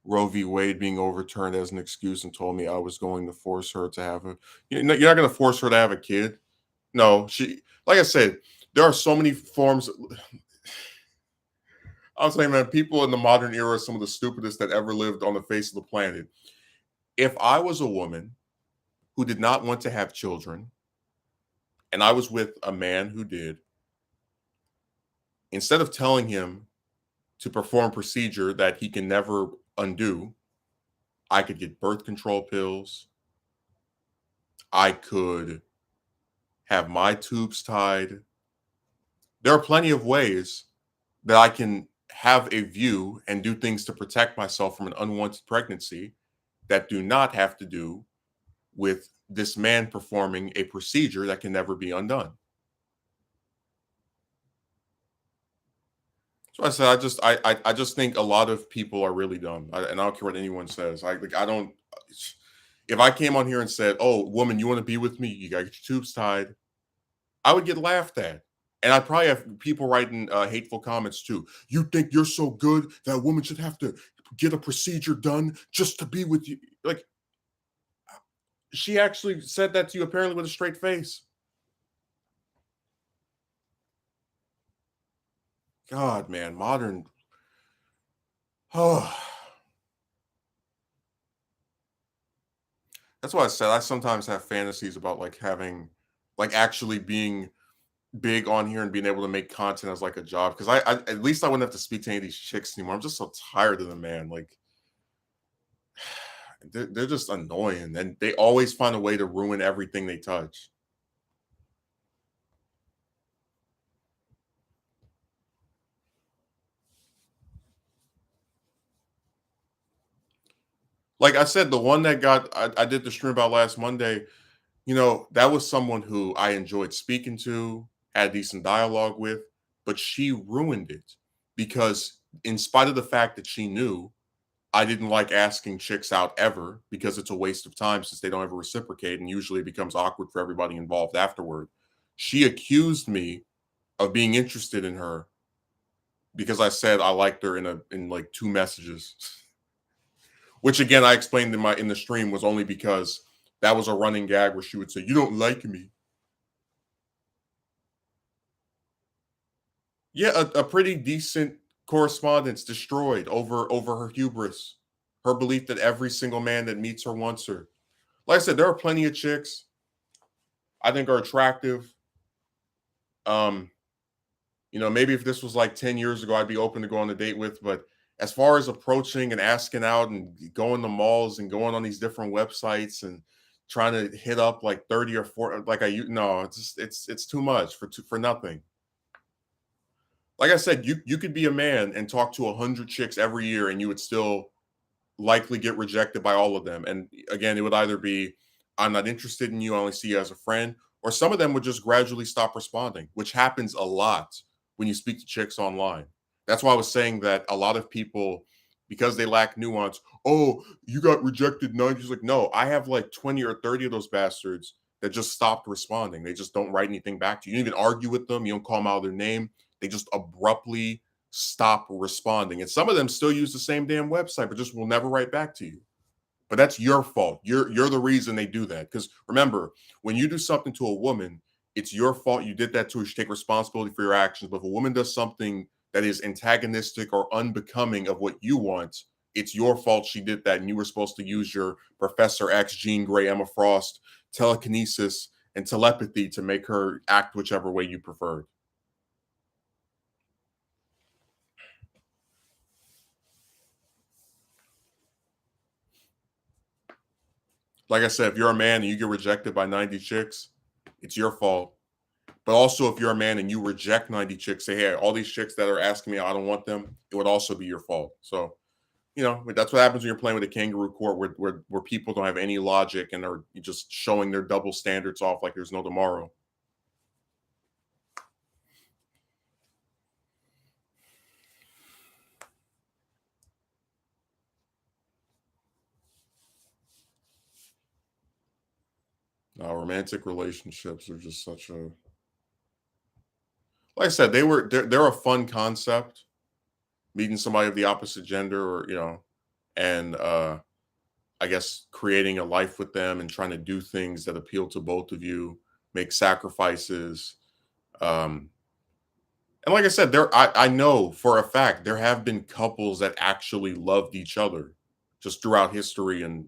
Roe v. Wade being overturned as an excuse and told me I was going to force her to have a. You're not going to force her to have a kid. No, like I said, there are so many forms. I'm saying, man, people in the modern era are some of the stupidest that ever lived on the face of the planet. If I was a woman who did not want to have children and I was with a man who did, instead of telling him to perform procedure that he can never undo, I could get birth control pills. I could have my tubes tied. There are plenty of ways that I can have a view and do things to protect myself from an unwanted pregnancy that do not have to do with this man performing a procedure that can never be undone. So I said, I just think a lot of people are really dumb, and I don't care what anyone says. I don't. If I came on here and said, "Oh, woman, you want to be with me? You got to get your tubes tied," I would get laughed at. And I probably have people writing hateful comments too. You think you're so good that a woman should have to get a procedure done just to be with you? Like, she actually said that to you apparently with a straight face. God, man, modern. Oh, that's why I said I sometimes have fantasies about like having, like actually being big on here and being able to make content as like a job because I at least I wouldn't have to speak to any of these chicks anymore. I'm just so tired of them, man. Like they're just annoying and they always find a way to ruin everything they touch. Like I said, the one that I did the stream about last Monday, that was someone who I enjoyed speaking to, had decent dialogue with, but she ruined it because in spite of the fact that she knew I didn't like asking chicks out ever because it's a waste of time since they don't ever reciprocate and usually it becomes awkward for everybody involved afterward. She accused me of being interested in her because I said I liked her in like two messages. Which again I explained in the stream was only because that was a running gag where she would say, "You don't like me." Yeah, a pretty decent correspondence destroyed over her hubris, her belief that every single man that meets her wants her. Like I said, there are plenty of chicks I think are attractive. Um, Maybe if this was like 10 years ago, I'd be open to go on a date with. But as far as approaching and asking out and going to malls and going on these different websites and trying to hit up like 30 or 40, like no, it's too much for nothing. Like I said, you could be a man and talk to 100 chicks every year, and you would still likely get rejected by all of them. And again, it would either be, I'm not interested in you, I only see you as a friend, or some of them would just gradually stop responding, which happens a lot when you speak to chicks online. That's why I was saying that a lot of people, because they lack nuance, oh, you got rejected 90. Like, no, I have like 20 or 30 of those bastards that just stopped responding. They just don't write anything back to you. You don't even argue with them, you don't call them out of their name. They just abruptly stop responding. And some of them still use the same damn website, but just will never write back to you. But that's your fault. You're the reason they do that. Because remember, when you do something to a woman, it's your fault. You did that to her. You should take responsibility for your actions. But if a woman does something that is antagonistic or unbecoming of what you want, it's your fault she did that. And you were supposed to use your Professor X, Jean Grey, Emma Frost, telekinesis, and telepathy to make her act whichever way you preferred. Like I said, if you're a man and you get rejected by 90 chicks, it's your fault. But also, if you're a man and you reject 90 chicks, say, hey, all these chicks that are asking me, I don't want them, it would also be your fault. So, that's what happens when you're playing with a kangaroo court where people don't have any logic and are just showing their double standards off like there's no tomorrow. Romantic relationships are just such a, like I said, they're a fun concept. Meeting somebody of the opposite gender, or and I guess creating a life with them and trying to do things that appeal to both of you, make sacrifices. Um, and like I said, I know for a fact there have been couples that actually loved each other just throughout history, and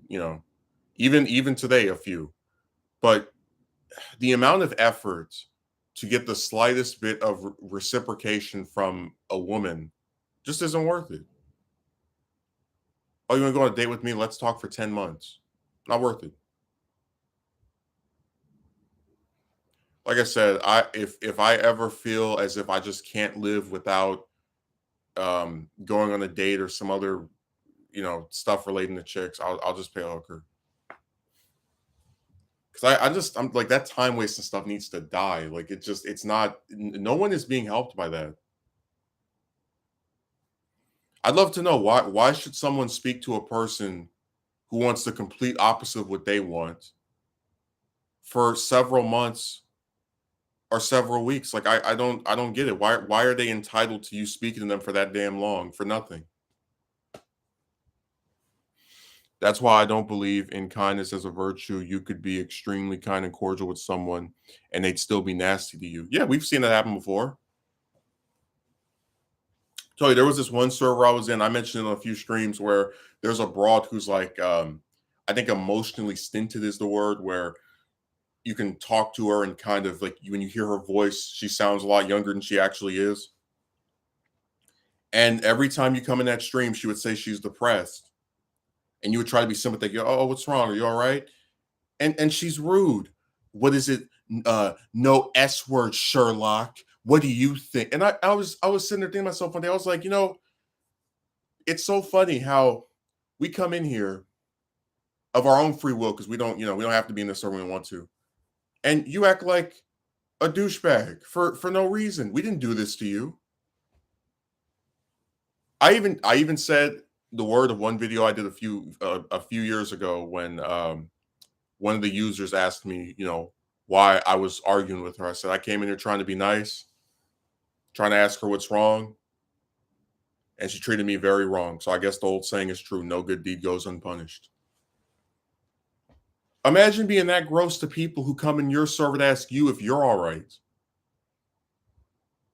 even today a few. But the amount of effort to get the slightest bit of reciprocation from a woman just isn't worth it. Oh, you want to go on a date with me? Let's talk for 10 months. Not worth it. Like I said, if I ever feel as if I just can't live without going on a date or some other, stuff relating to chicks, I'll just pay a hooker. Because I'm like, that time wasting stuff needs to die. Like, it's not, no one is being helped by that. I'd love to know why should someone speak to a person who wants the complete opposite of what they want for several months or several weeks? Like, I don't get it. Why are they entitled to you speaking to them for that damn long for nothing? That's why I don't believe in kindness as a virtue. You could be extremely kind and cordial with someone and they'd still be nasty to you. Yeah, we've seen that happen before. Tell you, there was this one server I was in. I mentioned in a few streams where there's a broad who's like, I think emotionally stinted is the word, where you can talk to her and kind of like, when you hear her voice, she sounds a lot younger than she actually is. And every time you come in that stream, she would say she's depressed, and you would try to be sympathetic. Oh, what's wrong? Are you all right? And she's rude. What is it? No S word, Sherlock. What do you think? And I was sitting there thinking to myself one day, I was like, it's so funny how we come in here of our own free will because we don't have to be in this server when we want to. And you act like a douchebag for no reason. We didn't do this to you. I even said the word of one video I did a few years ago when one of the users asked me, why I was arguing with her. I said I came in here trying to be nice, trying to ask her what's wrong, and she treated me very wrong. So I guess the old saying is true: no good deed goes unpunished. Imagine being that gross to people who come in your server to ask you if you're all right.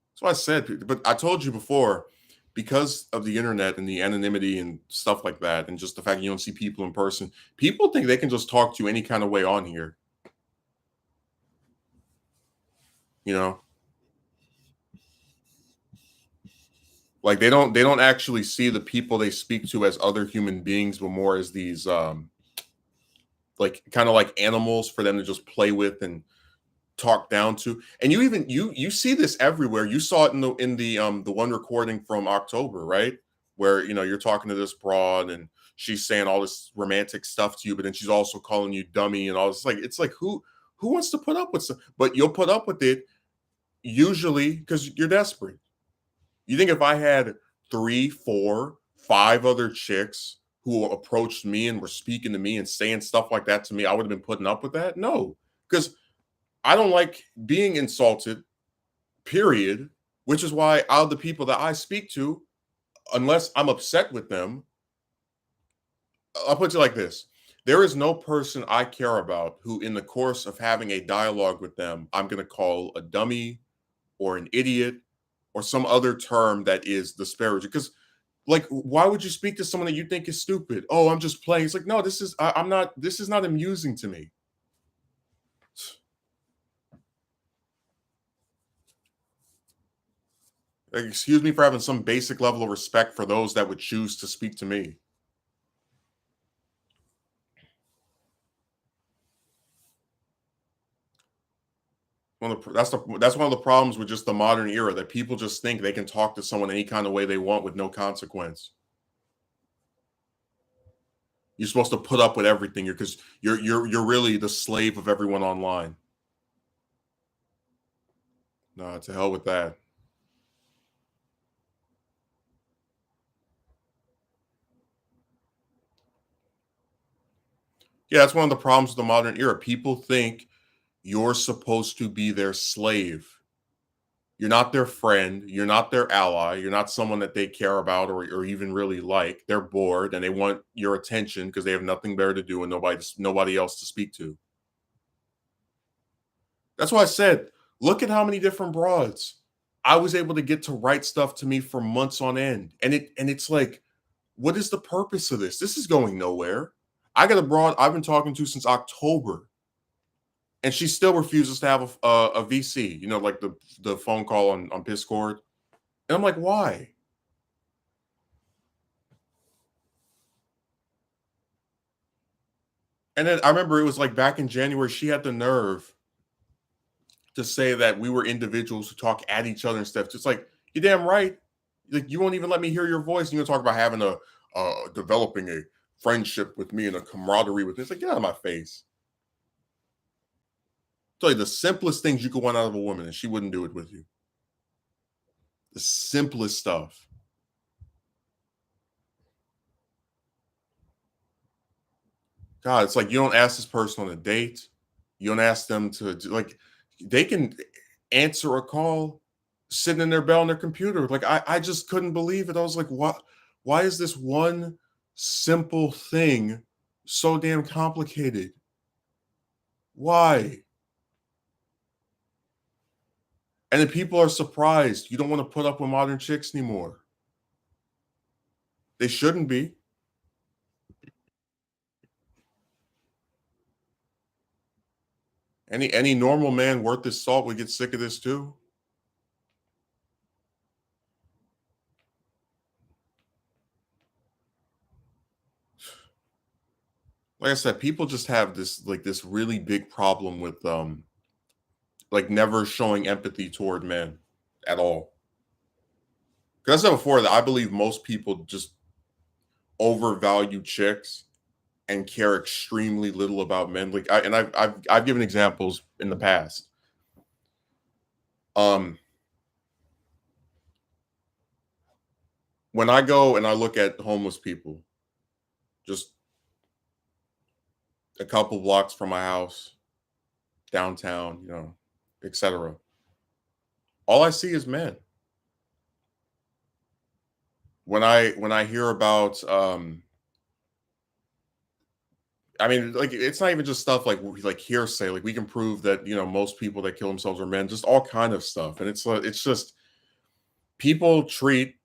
That's what I said. But I told you before, because of the internet and the anonymity and stuff like that, and just the fact you don't see people in person, people think they can just talk to you any kind of way on here. You know, Like they don't actually see the people they speak to as other human beings, but more as these like kind of like animals for them to just play with and talk down to. And you see this everywhere. You saw it in the one recording from October, right? Where you're talking to this broad and she's saying all this romantic stuff to you, but then she's also calling you dummy and all this. Like it's like who wants to put up with some, but you'll put up with it usually because you're desperate. You think if I had three, four, five other chicks who approached me and were speaking to me and saying stuff like that to me, I would have been putting up with that? No, because I don't like being insulted, period, which is why out of the people that I speak to, unless I'm upset with them, I'll put it like this. There is no person I care about who, in the course of having a dialogue with them, I'm going to call a dummy or an idiot or some other term that is disparaging. Because, like, why would you speak to someone that you think is stupid? Oh, I'm just playing. It's like, no, I'm not, this is not amusing to me. Like, excuse me for having some basic level of respect for those that would choose to speak to me. That's one of the problems with just the modern era, that people just think they can talk to someone any kind of way they want with no consequence. You're supposed to put up with everything because you're really the slave of everyone online. No, to hell with that. Yeah, that's one of the problems with the modern era. People think you're supposed to be their slave. You're not their friend. You're not their ally. You're not someone that they care about or even really like. They're bored and they want your attention because they have nothing better to do and nobody else to speak to. That's why I said, look at how many different broads I was able to get to write stuff to me for months on end. And it's like, what is the purpose of this? This is going nowhere. I got a broad I've been talking to since October, and she still refuses to have a VC. Like the phone call on Discord. And I'm like, why? And then I remember it was like back in January, she had the nerve to say that we were individuals who talk at each other and stuff. Just like, you're damn right. Like, you won't even let me hear your voice. And you talk about having developing a friendship with me and a camaraderie with me. It's like, get out of my face. Tell you the simplest things you could want out of a woman, and she wouldn't do it with you. The simplest stuff. God, it's like you don't ask this person on a date. You don't ask them to like they can answer a call sitting in their bell on their computer. Like I just couldn't believe it. I was like, what? Why is this one simple thing so damn complicated? Why? And then people are surprised. You don't want to put up with modern chicks anymore. They shouldn't be. Any normal man worth his salt would get sick of this too. Like I said, people just have this really big problem with like never showing empathy toward men at all. Because I said before that I believe most people just overvalue chicks and care extremely little about men. Like I've given examples in the past. Um, when I go and I look at homeless people, just a couple blocks from my house, downtown, etc. All I see is men. When I hear about I mean, like it's not even just stuff like hearsay. Like we can prove that most people that kill themselves are men. Just all kind of stuff, and it's just people treat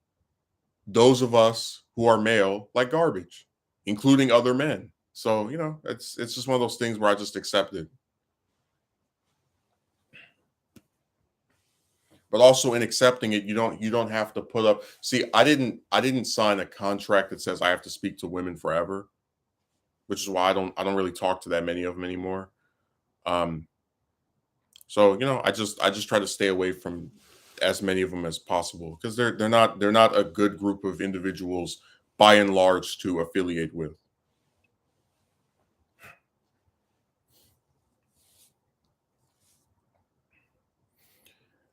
those of us who are male like garbage, including other men. So it's just one of those things where I just accept it. but also in accepting it, you don't have to put up. See, I didn't sign a contract that says I have to speak to women forever, which is why I don't really talk to that many of them anymore. Um, so I just try to stay away from as many of them as possible because they're not a good group of individuals by and large to affiliate with.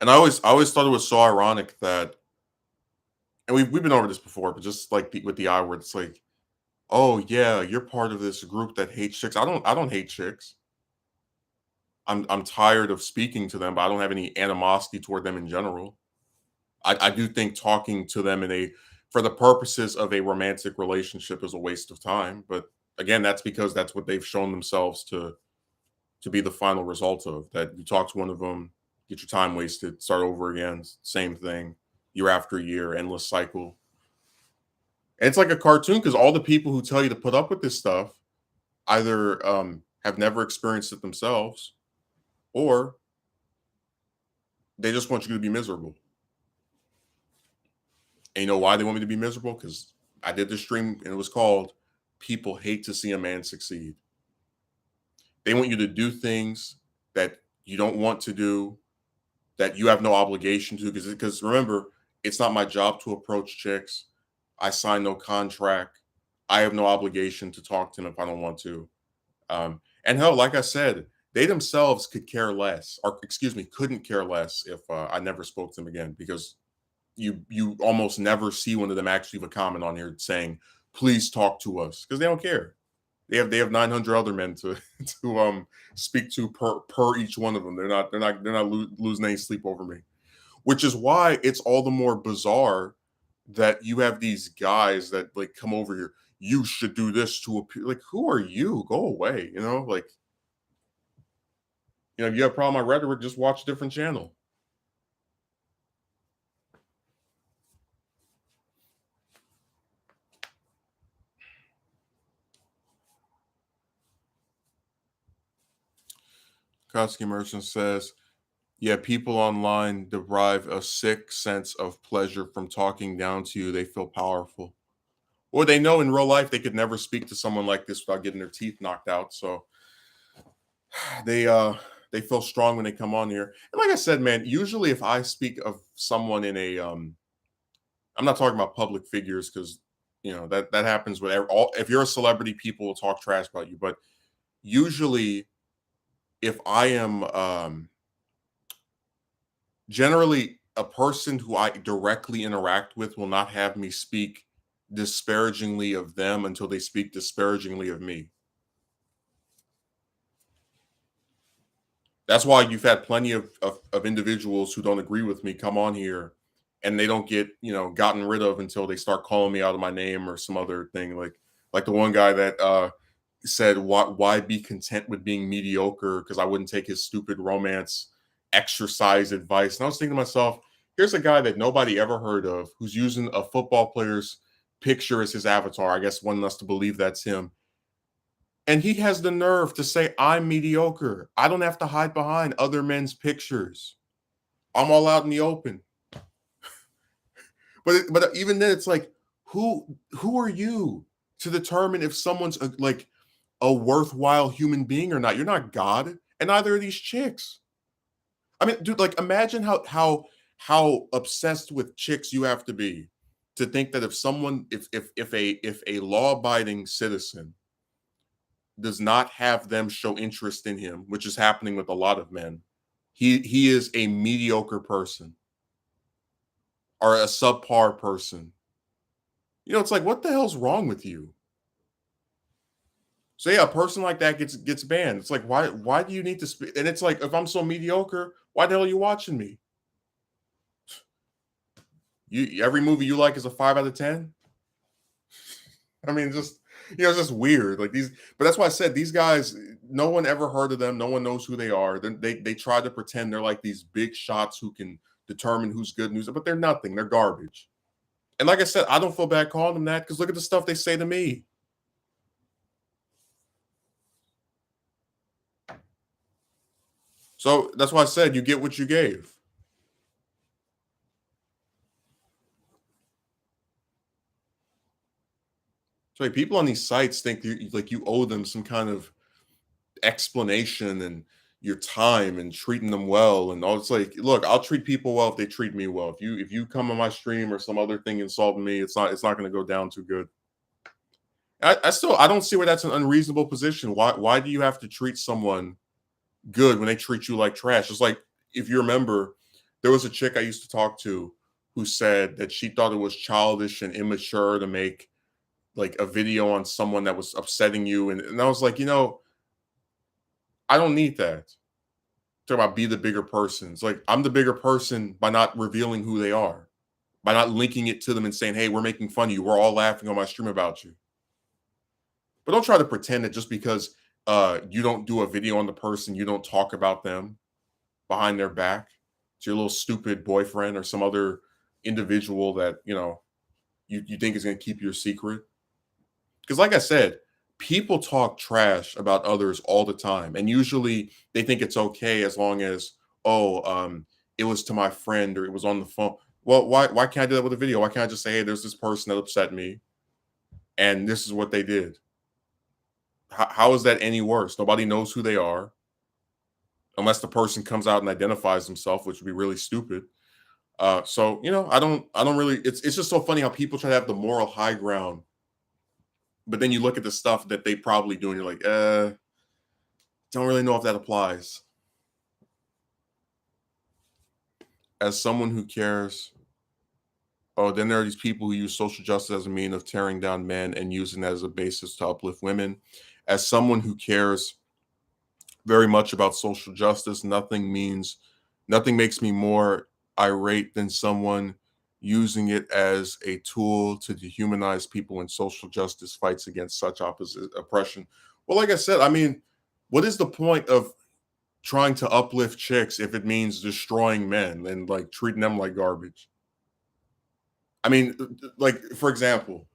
And I always thought it was so ironic that, and we've been over this before, but just like with the I word, it's like, oh yeah, you're part of this group that hates chicks. I don't hate chicks. I'm tired of speaking to them, but I don't have any animosity toward them in general. I do think talking to them for the purposes of a romantic relationship is a waste of time. But again, that's because that's what they've shown themselves to be the final result of. That you talk to one of them, get your time wasted, start over again, same thing, year after year, endless cycle. And it's like a cartoon because all the people who tell you to put up with this stuff either have never experienced it themselves, or they just want you to be miserable. And you know why they want me to be miserable? Because I did this stream and it was called "People Hate to See a Man Succeed." They want you to do things that you don't want to do, that you have no obligation to. Because remember, it's not my job to approach chicks. I sign no contract. I have no obligation to talk to them if I don't want to. And hell, like I said, they themselves could care less, or excuse me, couldn't care less if I never spoke to them again, because you almost never see one of them actually leave a comment on here saying, "Please talk to us," because they don't care. They have 900 other men to to speak to per each one of them. They're not losing any sleep over me, which is why it's all the more bizarre that you have these guys that like come over here. You should do this to appear. Like, who are you? Go away. Like, if you have a problem with my rhetoric, just watch a different channel. Koski Merchant says, yeah, people online derive a sick sense of pleasure from talking down to you. They feel powerful. Or they know in real life they could never speak to someone like this without getting their teeth knocked out. So they uh they feel strong when they come on here. And like I said, man, usually if I speak of someone in a I'm not talking about public figures because that happens with all. If you're a celebrity, people will talk trash about you. But usually, if I am generally a person who I directly interact with will not have me speak disparagingly of them until they speak disparagingly of me. That's why you've had plenty of individuals who don't agree with me come on here and they don't get, gotten rid of until they start calling me out of my name or some other thing. Like the one guy that said, why be content with being mediocre? Because I wouldn't take his stupid romance exercise advice. And I was thinking to myself, here's a guy that nobody ever heard of who's using a football player's picture as his avatar. I guess one us to believe that's him. And he has the nerve to say, I'm mediocre. I don't have to hide behind other men's pictures. I'm all out in the open. But even then, it's like, who are you to determine if someone's like a worthwhile human being or not? You're not God, and neither are these chicks. I mean, dude, like imagine how obsessed with chicks you have to be to think that if a law abiding citizen does not have them show interest in him, which is happening with a lot of men, he is a mediocre person or a subpar person. It's like, what the hell's wrong with you? So yeah, a person like that gets banned. It's like, why do you need to speak? And it's like, if I'm so mediocre, why the hell are you watching me? You every movie you like is a 5 out of 10. I mean, just it's just weird. Like these, but that's why I said these guys. No one ever heard of them. No one knows who they are. They try to pretend they're like these big shots who can determine who's good news, but they're nothing. They're garbage. And like I said, I don't feel bad calling them that because look at the stuff they say to me. So that's why I said you get what you gave. So like, people on these sites think like you owe them some kind of explanation and your time and treating them well and all. It's like, look, I'll treat people well if they treat me well. If you come on my stream or some other thing insulting me, it's not going to go down too good. I don't see where that's an unreasonable position. Why do you have to treat someone good when they treat you like trash? It's like, if you remember, there was a chick I used to talk to who said that she thought it was childish and immature to make like a video on someone that was upsetting you. And I was like, I don't need that. Talk about be the bigger person. It's like, I'm the bigger person by not revealing who they are, by not linking it to them and saying, hey, we're making fun of you. We're all laughing on my stream about you. But don't try to pretend that just because you don't do a video on the person, you don't talk about them behind their back to your little stupid boyfriend or some other individual that, you think is going to keep your secret. Because, like I said, people talk trash about others all the time. And usually they think it's okay as long as, it was to my friend or it was on the phone. Well, why can't I do that with a video? Why can't I just say, hey, there's this person that upset me and this is what they did? How is that any worse? Nobody knows who they are unless the person comes out and identifies themselves, which would be really stupid. So I don't really. It's just so funny how people try to have the moral high ground, but then you look at the stuff that they probably do, and you're like, don't really know if that applies. As someone who cares, then there are these people who use social justice as a mean of tearing down men and using that as a basis to uplift women. As someone who cares very much about social justice, nothing makes me more irate than someone using it as a tool to dehumanize people in social justice fights against such opposite oppression. Well, like I said, I mean, what is the point of trying to uplift chicks if it means destroying men and like treating them like garbage? I mean, like, for example,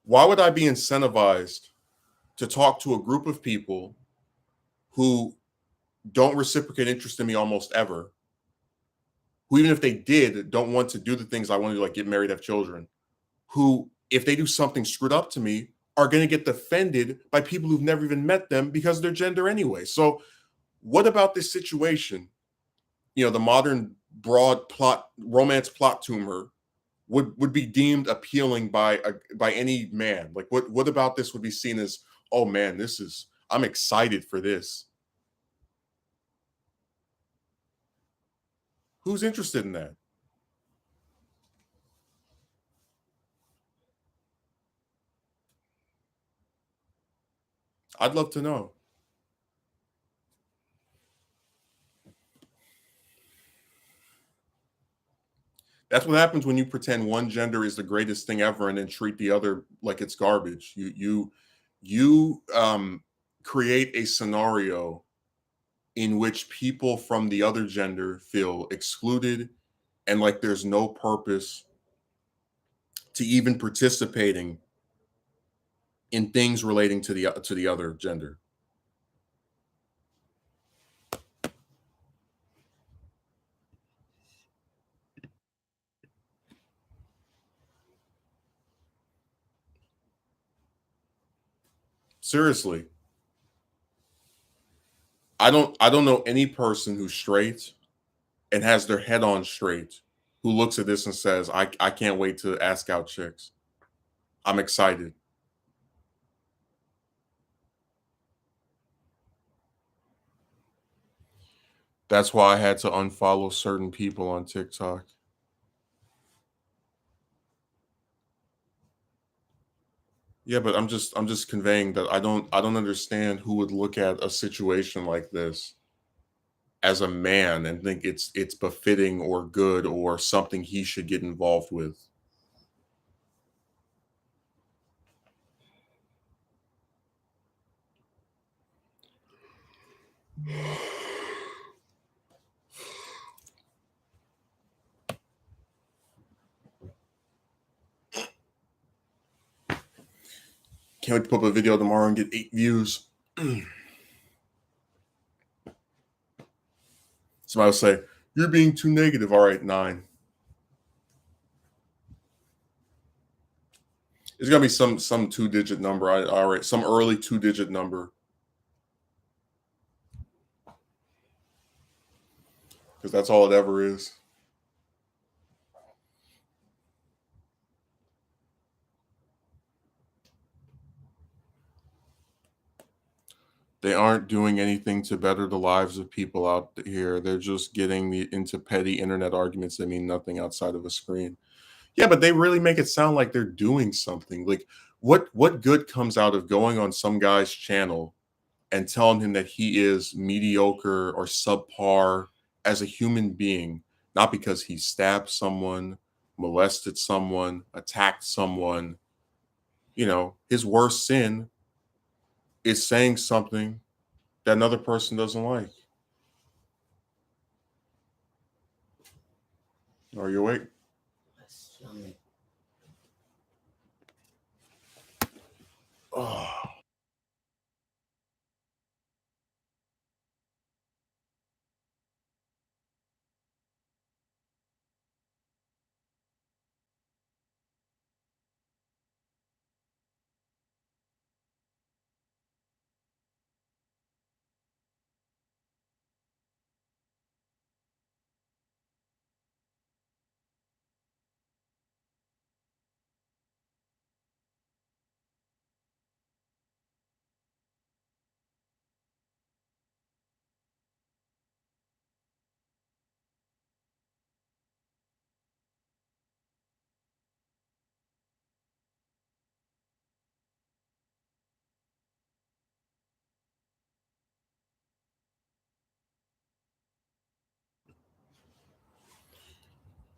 why would I be incentivized to talk to a group of people who don't reciprocate interest in me almost ever, who, even if they did, don't want to do the things I want to do, like get married, have children, who, if they do something screwed up to me, are going to get defended by people who've never even met them because of their gender anyway. So, what about this situation? The modern broad plot romance plot tumor would be deemed appealing by any man. Like, what about this would be seen as, oh man, I'm excited for this. Who's interested in that? I'd love to know. That's what happens when you pretend one gender is the greatest thing ever and then treat the other like it's garbage. You create a scenario in which people from the other gender feel excluded and like there's no purpose to even participating in things relating to the other gender. Seriously, I don't know any person who's straight and has their head on straight who looks at this and says, I can't wait to ask out chicks. I'm excited. That's why I had to unfollow certain people on TikTok. Yeah, but I'm just conveying that I don't understand who would look at a situation like this as a man and think it's befitting or good or something he should get involved with. Can't wait to put up a video tomorrow and get 8 views. Somebody will say, you're being too negative. All right, 9. It's gonna be some two-digit number. I all right, some early two-digit number because that's all it ever is. They aren't doing anything to better the lives of people out here. They're just getting into petty internet arguments that mean nothing outside of a screen. Yeah, but they really make it sound like they're doing something. Like, what good comes out of going on some guy's channel and telling him that he is mediocre or subpar as a human being, not because he stabbed someone, molested someone, attacked someone. His worst sin is saying something that another person doesn't like. Are you awake? Oh.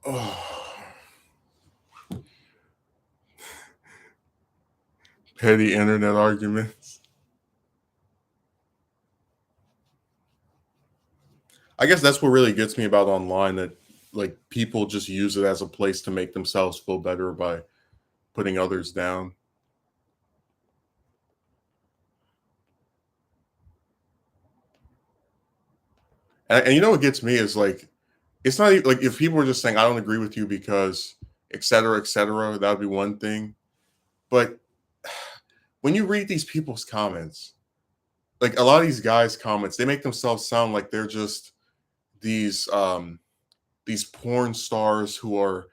Oh. Petty internet arguments. I guess that's what really gets me about online, that like people just use it as a place to make themselves feel better by putting others down. And you know what gets me is like it's not even like if people were just saying I don't agree with you because et cetera, that would be one thing. But when you read these people's comments, like a lot of these guys' comments, they make themselves sound like they're just these these porn stars who are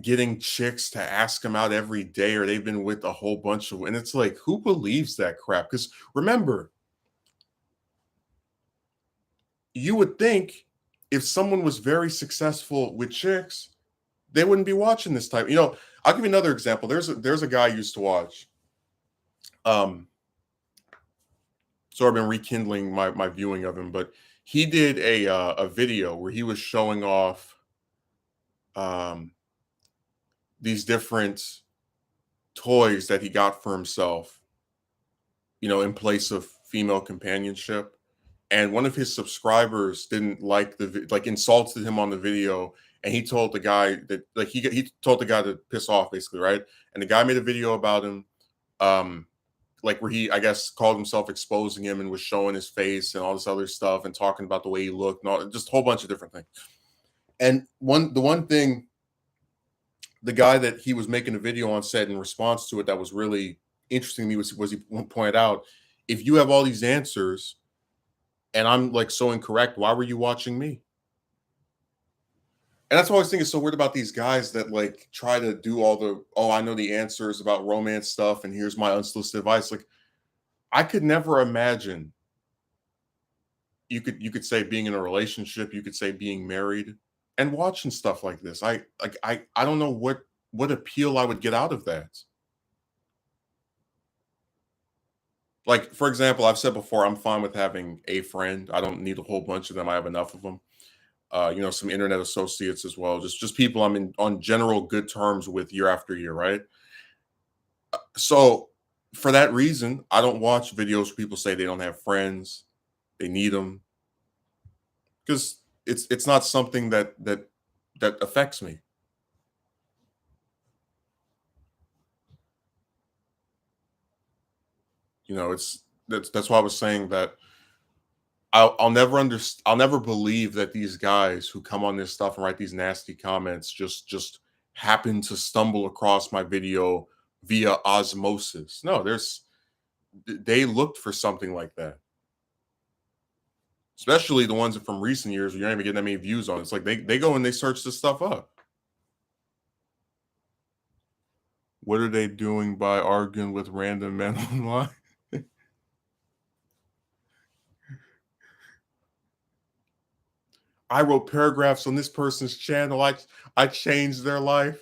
getting chicks to ask them out every day, or they've been with a whole bunch of, and it's like, who believes that crap? Because remember, you would think if someone was very successful with chicks, they wouldn't be watching this type. I'll give you another example. There's a guy I used to watch. Um, so I've been rekindling my viewing of him, but he did a video where he was showing off um these different toys that he got for himself, in place of female companionship. And one of his subscribers didn't like like insulted him on the video, and he told the guy that like he told the guy to piss off basically, right? And the guy made a video about him, um, like where he I guess called himself exposing him and was showing his face and all this other stuff and talking about the way he looked and all just a whole bunch of different things. And the one thing the guy that he was making a video on said in response to it that was really interesting to me was he pointed out, if you have all these answers and I'm like so incorrect, why were you watching me? And that's what I always think is so weird about these guys that like try to do all the, oh, I know the answers about romance stuff and here's my unsolicited advice. Like I could never imagine you could say being in a relationship, you could say being married and watching stuff like this. I don't know what appeal I would get out of that. Like, for example, I've said before, I'm fine with having a friend. I don't need a whole bunch of them. I have enough of them. Some internet associates as well. Just people I'm in on general good terms with year after year, right? So for that reason, I don't watch videos where people say they don't have friends, they need them, because it's not something that affects me. It's that's why I was saying that I'll never believe that these guys who come on this stuff and write these nasty comments just happen to stumble across my video via osmosis. No, they looked for something like that. Especially the ones from recent years where you're not even getting that many views on. It's like they go and they search this stuff up. What are they doing by arguing with random men online? I wrote paragraphs on this person's channel. I changed their life.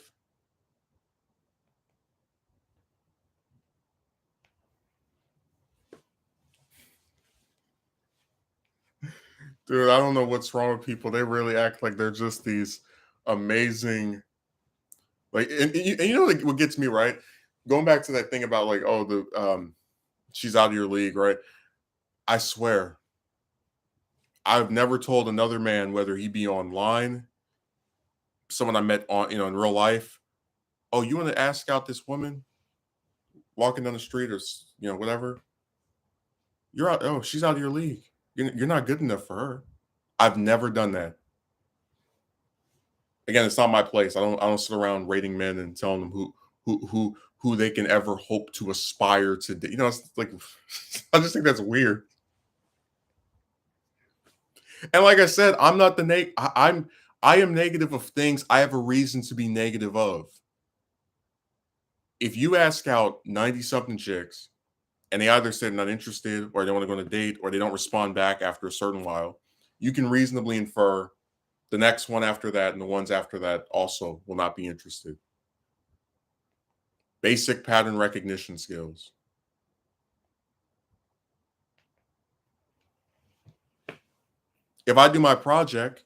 Dude, I don't know what's wrong with people. They really act like they're just these amazing, like, and you know like, what gets me right? Going back to that thing about like, oh, the she's out of your league, right? I swear, I've never told another man, whether he be online, someone I met on, in real life, oh, you want to ask out this woman walking down the street or whatever? You're out. Oh, she's out of your league. You're not good enough for her. I've never done that. Again, it's not my place. I don't sit around rating men and telling them who they can ever hope to aspire to. It's like I just think that's weird. And like I said, I'm not the I am negative of things I have a reason to be negative of. If you ask out 90 something chicks and they either said not interested or they want to go on a date or they don't respond back after a certain while, you can reasonably infer the next one after that and the ones after that also will not be interested. Basic pattern recognition skills. If I do my project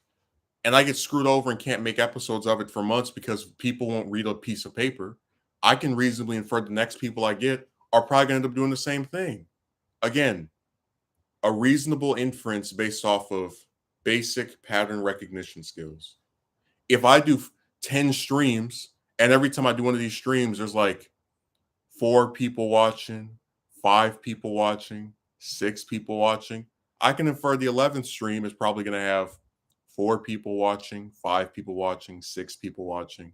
and I get screwed over and can't make episodes of it for months because people won't read a piece of paper, I can reasonably infer the next people I get are probably going to end up doing the same thing. Again, a reasonable inference based off of basic pattern recognition skills. If I do 10 streams and every time I do one of these streams, there's like 4 people watching, 5 people watching, 6 people watching, I can infer the 11th stream is probably going to have 4 people watching, 5 people watching, 6 people watching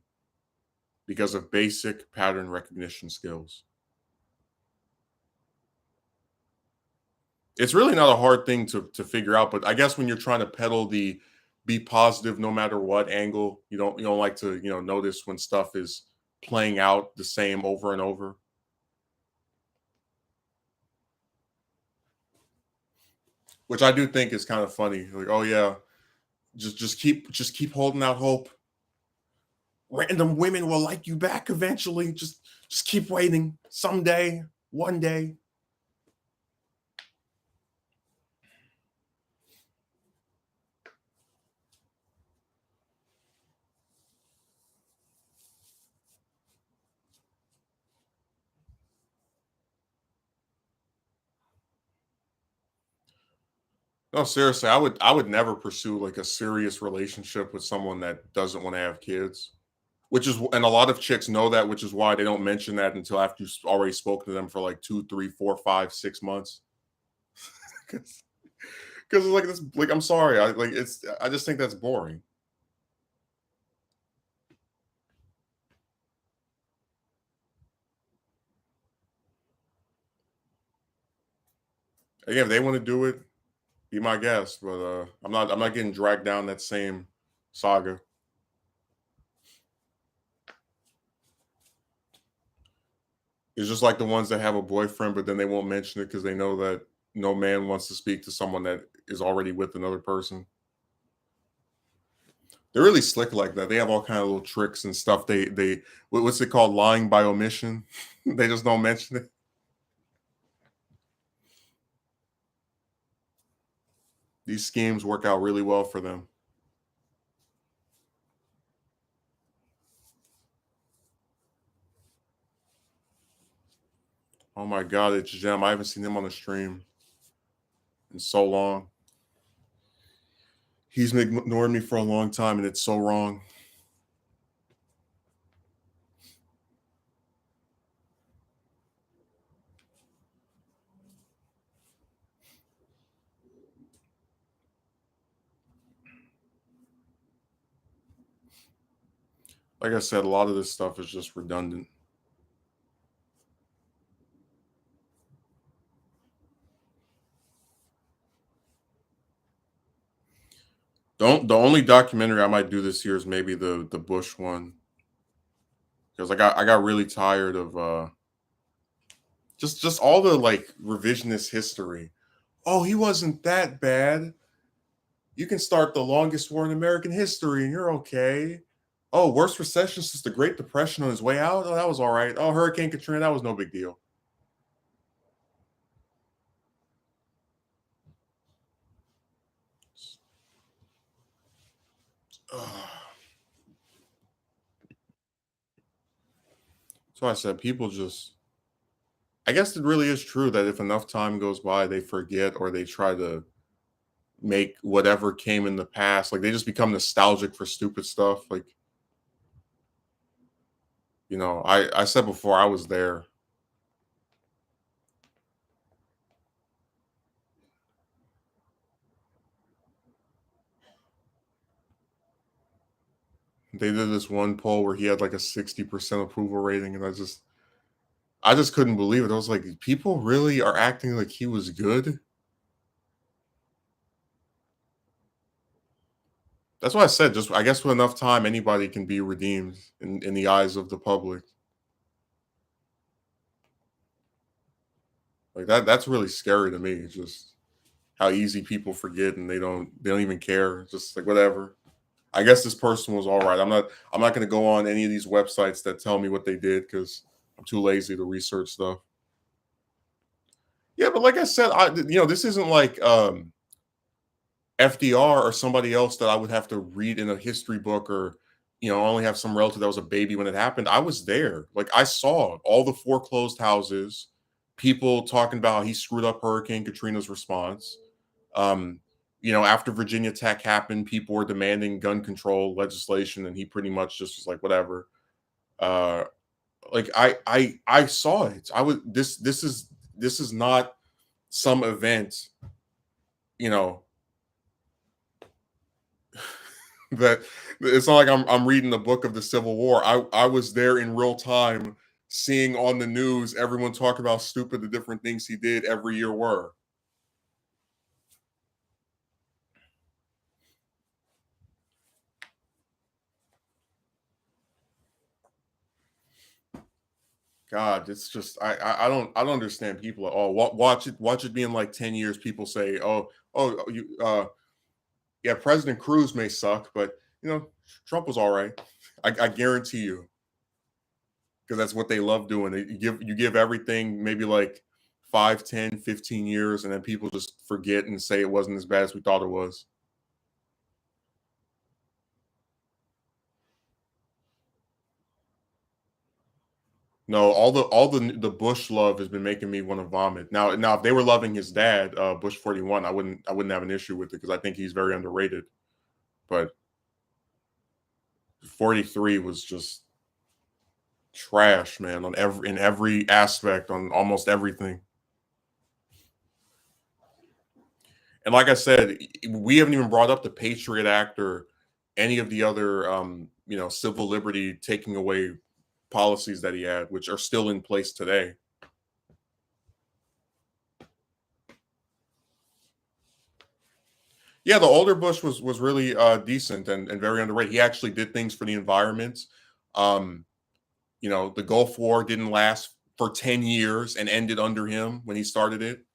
because of basic pattern recognition skills. It's really not a hard thing to figure out, but I guess when you're trying to peddle the be positive no matter what angle, you don't like to, notice when stuff is playing out the same over and over. Which I do think is kind of funny. Like, oh yeah, just keep holding out hope. Random women will like you back eventually. Just keep waiting. Someday, one day. No, seriously, I would never pursue like a serious relationship with someone that doesn't want to have kids. Which is, and a lot of chicks know that, which is why they don't mention that until after you've already spoken to them for like 2, 3, 4, 5, 6 months. Because it's like this, like I'm sorry, I just think that's boring. Again, if they want to do it, be my guest. But I'm not getting dragged down that same saga. It's just like the ones that have a boyfriend, but then they won't mention it because they know that no man wants to speak to someone that is already with another person. They're really slick like that. They have all kind of little tricks and stuff. What's it called? Lying by omission. They just don't mention it. These schemes work out really well for them. Oh my god, it's Jem. I haven't seen him on the stream in so long. He's been ignoring me for a long time, and it's so wrong. Like I said, a lot of this stuff is just redundant. The only documentary I might do this year is maybe the Bush one, because I got really tired of just all the like revisionist history. Oh, he wasn't that bad. You can start the longest war in American history and you're okay. Oh, worst recession since the Great Depression on his way out. Oh, that was all right. Oh, Hurricane Katrina, that was no big deal. So I said, people just, I guess it really is true that if enough time goes by, they forget or they try to make whatever came in the past, like they just become nostalgic for stupid stuff. Like, I said before, I was there. They did this one poll where he had like a 60% approval rating, and I just couldn't believe it. I was like, people really are acting like he was good. That's why I said, just I guess with enough time, anybody can be redeemed in the eyes of the public. Like that's really scary to me. It's just how easy people forget and they don't even care. It's just like whatever. I guess this person was all right. I'm not going to go on any of these websites that tell me what they did because I'm too lazy to research stuff. Yeah, but like I said, this isn't like FDR or somebody else that I would have to read in a history book or only have some relative that was a baby when it happened. I was there. Like I saw all the foreclosed houses, people talking about how he screwed up Hurricane Katrina's response. Um, after Virginia Tech happened, people were demanding gun control legislation, and he pretty much just was like, whatever. Uh, like I saw it. I was this is not some event, you know, that it's not like I'm reading the book of the Civil War. I was there in real time, seeing on the news everyone talk about stupid the different things he did every year were. God, it's just I don't understand people at all. Watch it be in like 10 years. People say, oh you yeah, President Cruz may suck, but Trump was all right. I guarantee you, because that's what they love doing. You give everything maybe like 5, 10, 15 years, and then people just forget and say it wasn't as bad as we thought it was. No, all the Bush love has been making me want to vomit. Now, if they were loving his dad, Bush 41, I wouldn't have an issue with it because I think he's very underrated. But 43 was just trash, man, in every aspect, on almost everything. And like I said, we haven't even brought up the Patriot Act or any of the other civil liberty taking away policies that he had, which are still in place today. Yeah, the older Bush was really decent and very underrated. He actually did things for the environment. Um, the Gulf War didn't last for 10 years and ended under him when he started it.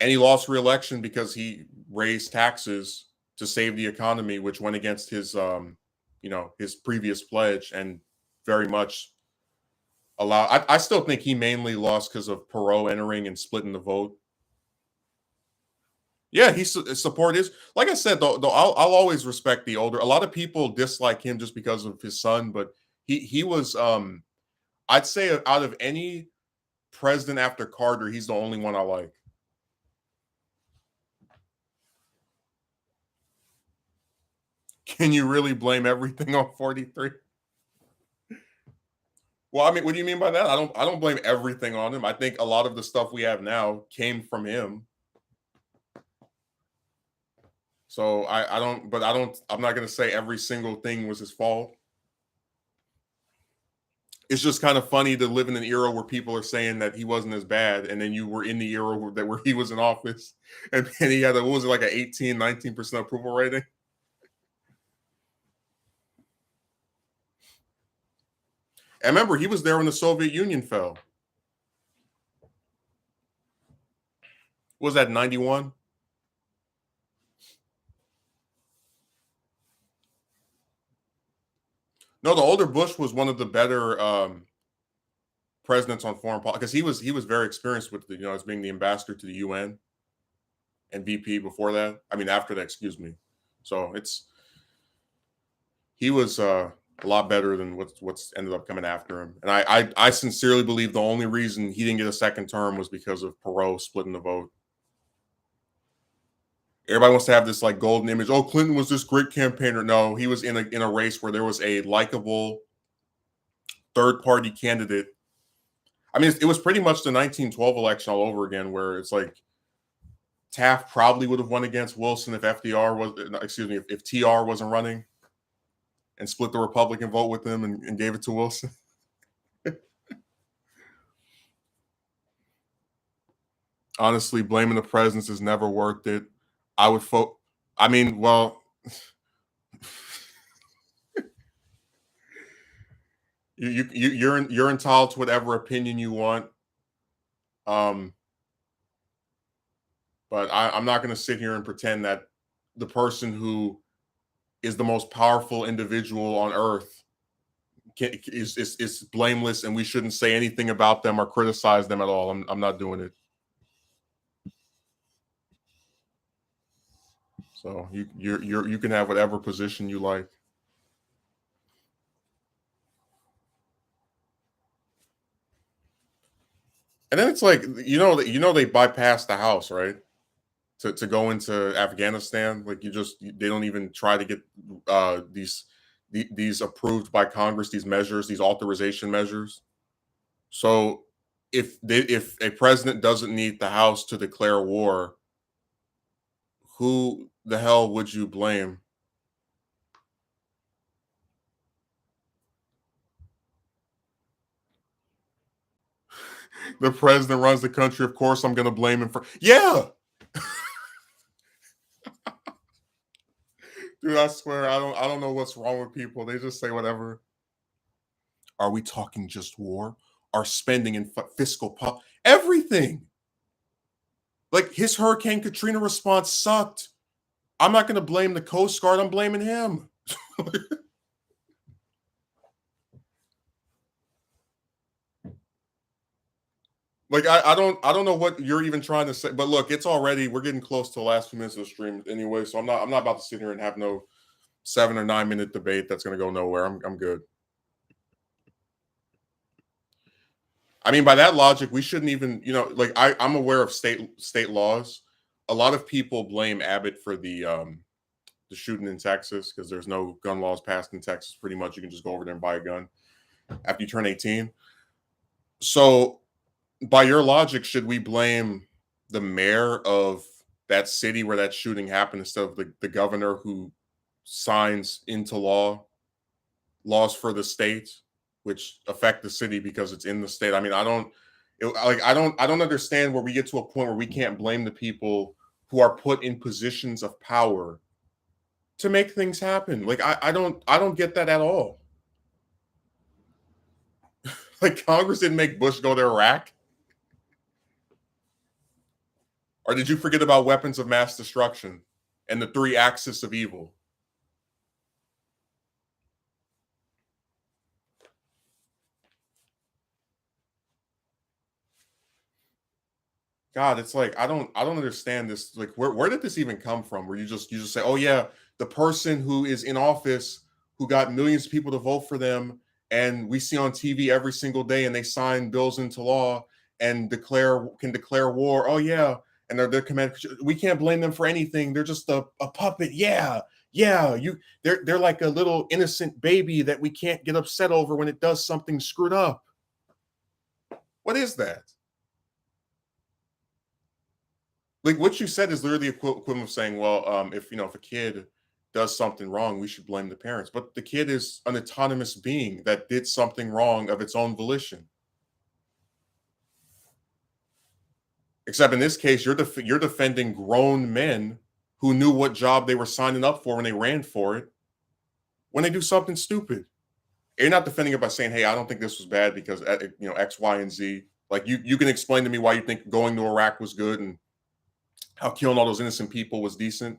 And he lost re-election because he raised taxes to save the economy, which went against his previous pledge and very much allow. I still think he mainly lost because of Perot entering and splitting the vote. Yeah, he support is like I said though. I'll always respect the older. A lot of people dislike him just because of his son, but he was I'd say out of any president after Carter, he's the only one I like. Can you really blame everything on 43? Well, I mean, what do you mean by that? I don't blame everything on him. I think a lot of the stuff we have now came from him. So I'm not gonna say every single thing was his fault. It's just kind of funny to live in an era where people are saying that he wasn't as bad, and then you were in the era where he was in office, and he had what was it, like an 18, 19% approval rating. And remember, he was there when the Soviet Union fell. Was that 91? No, the older Bush was one of the better presidents on foreign policy because he was very experienced with as being the ambassador to the UN and VP before that. I mean, after that, excuse me. So he was a lot better than what's ended up coming after him. And I sincerely believe the only reason he didn't get a second term was because of Perot splitting the vote. Everybody wants to have this like golden image. Oh, Clinton was this great campaigner. No, he was in a race where there was a likable third party candidate. I mean, it was pretty much the 1912 election all over again, where it's like Taft probably would have won against Wilson if FDR was, excuse me, if TR wasn't running and split the Republican vote with him and gave it to Wilson. Honestly, blaming the presidents has never worked it. I would vote. I mean, well, you're entitled to whatever opinion you want. Um, but I'm not going to sit here and pretend that the person who is the most powerful individual on earth is blameless, and we shouldn't say anything about them or criticize them at all. I'm not doing it. So you can have whatever position you like. And then it's like they bypassed the House, right? To go into Afghanistan, like they don't even try to get these approved by Congress, these measures, these authorization measures. So if a president doesn't need the House to declare war, who the hell would you blame? The president runs the country. Of course, I'm going to blame him for. Yeah, dude. I swear, I don't know what's wrong with people. They just say whatever. Are we talking just war? Our spending and everything? Like his Hurricane Katrina response sucked. I'm not going to blame the Coast Guard. I'm blaming him. Like I don't know what you're even trying to say, but look, we're getting close to the last few minutes of the stream anyway, so I'm not about to sit here and have no 7 or 9 minute debate that's going to go nowhere. I'm good. I mean, by that logic, we shouldn't even like I'm aware of state laws. A lot of people blame Abbott for the shooting in Texas because there's no gun laws passed in Texas. Pretty much, you can just go over there and buy a gun after you turn 18. So by your logic, should we blame the mayor of that city where that shooting happened instead of the governor who signs into laws for the state, which affect the city because it's in the state? I mean, I don't understand where we get to a point where we can't blame the people who are put in positions of power to make things happen. Like I don't get that at all. Like Congress didn't make Bush go to Iraq. Or did you forget about weapons of mass destruction and the three axis of evil? God, it's like I don't understand this. Like where did this even come from? Where you just say, "Oh yeah, the person who is in office who got millions of people to vote for them and we see on TV every single day and they sign bills into law and can declare war. Oh yeah, and they're command we can't blame them for anything. They're just a puppet. Yeah. Yeah, they're like a little innocent baby that we can't get upset over when it does something screwed up." What is that? Like what you said is literally equivalent of saying, well, if a kid does something wrong, we should blame the parents. But the kid is an autonomous being that did something wrong of its own volition. Except in this case, you're defending grown men who knew what job they were signing up for when they ran for it when they do something stupid. You're not defending it by saying, "Hey, I don't think this was bad because X, Y, and Z." Like you can explain to me why you think going to Iraq was good and how killing all those innocent people was decent,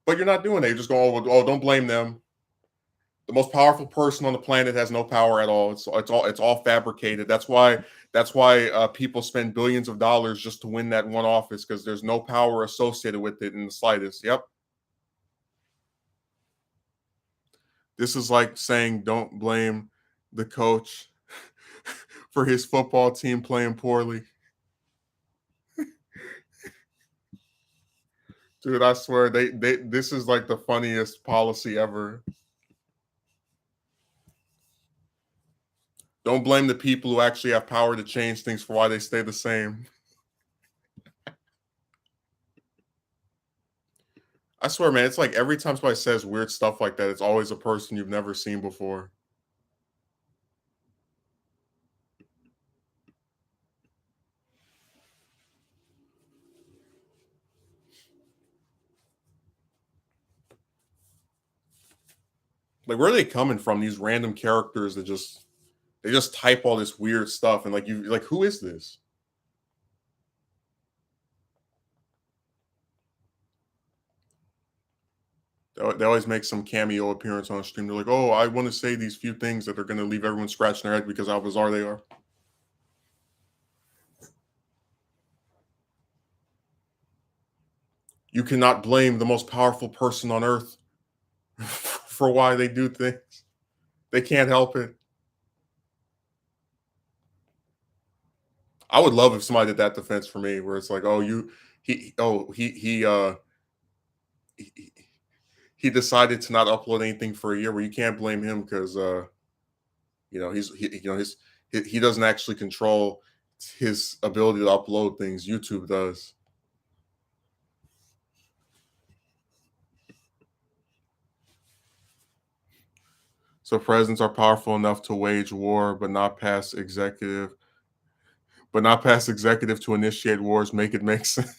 but you're not doing that. You're just going, "Oh, don't blame them." The most powerful person on the planet has no power at all. It's all fabricated. That's why people spend billions of dollars just to win that one office because there's no power associated with it in the slightest. Yep, this is like saying don't blame the coach for his football team playing poorly. Dude, I swear they this is like the funniest policy ever. Don't blame the people who actually have power to change things for why they stay the same. I swear, man, it's like every time somebody says weird stuff like that, it's always a person you've never seen before. Like, where are they coming from? These random characters that they just type all this weird stuff, and like you like, who is this? They always make some cameo appearance on stream. They're like, "Oh, I want to say these few things that are going to leave everyone scratching their head because how bizarre they are." You cannot blame the most powerful person on earth for why they do things. They can't help it. I would love if somebody did that defense for me, where it's like, "Oh, he he decided to not upload anything for a year." Where you can't blame him because he doesn't actually control his ability to upload things. YouTube does. So presidents are powerful enough to wage war, but not pass executive to initiate wars. Make it make sense.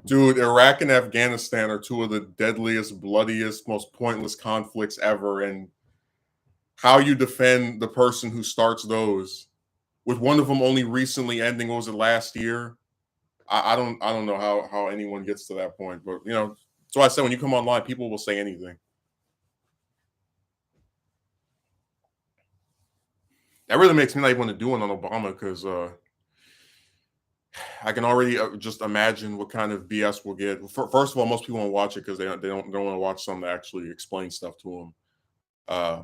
Dude, Iraq and Afghanistan are two of the deadliest, bloodiest, most pointless conflicts ever. And how you defend the person who starts those, with one of them only recently ending, what was it, last year? I don't know how anyone gets to that point. But so I said when you come online, people will say anything. That really makes me not even want to do it on Obama because I can already just imagine what kind of BS we'll get. First of all, most people won't watch it because they don't want to watch something that actually explains stuff to them. Uh,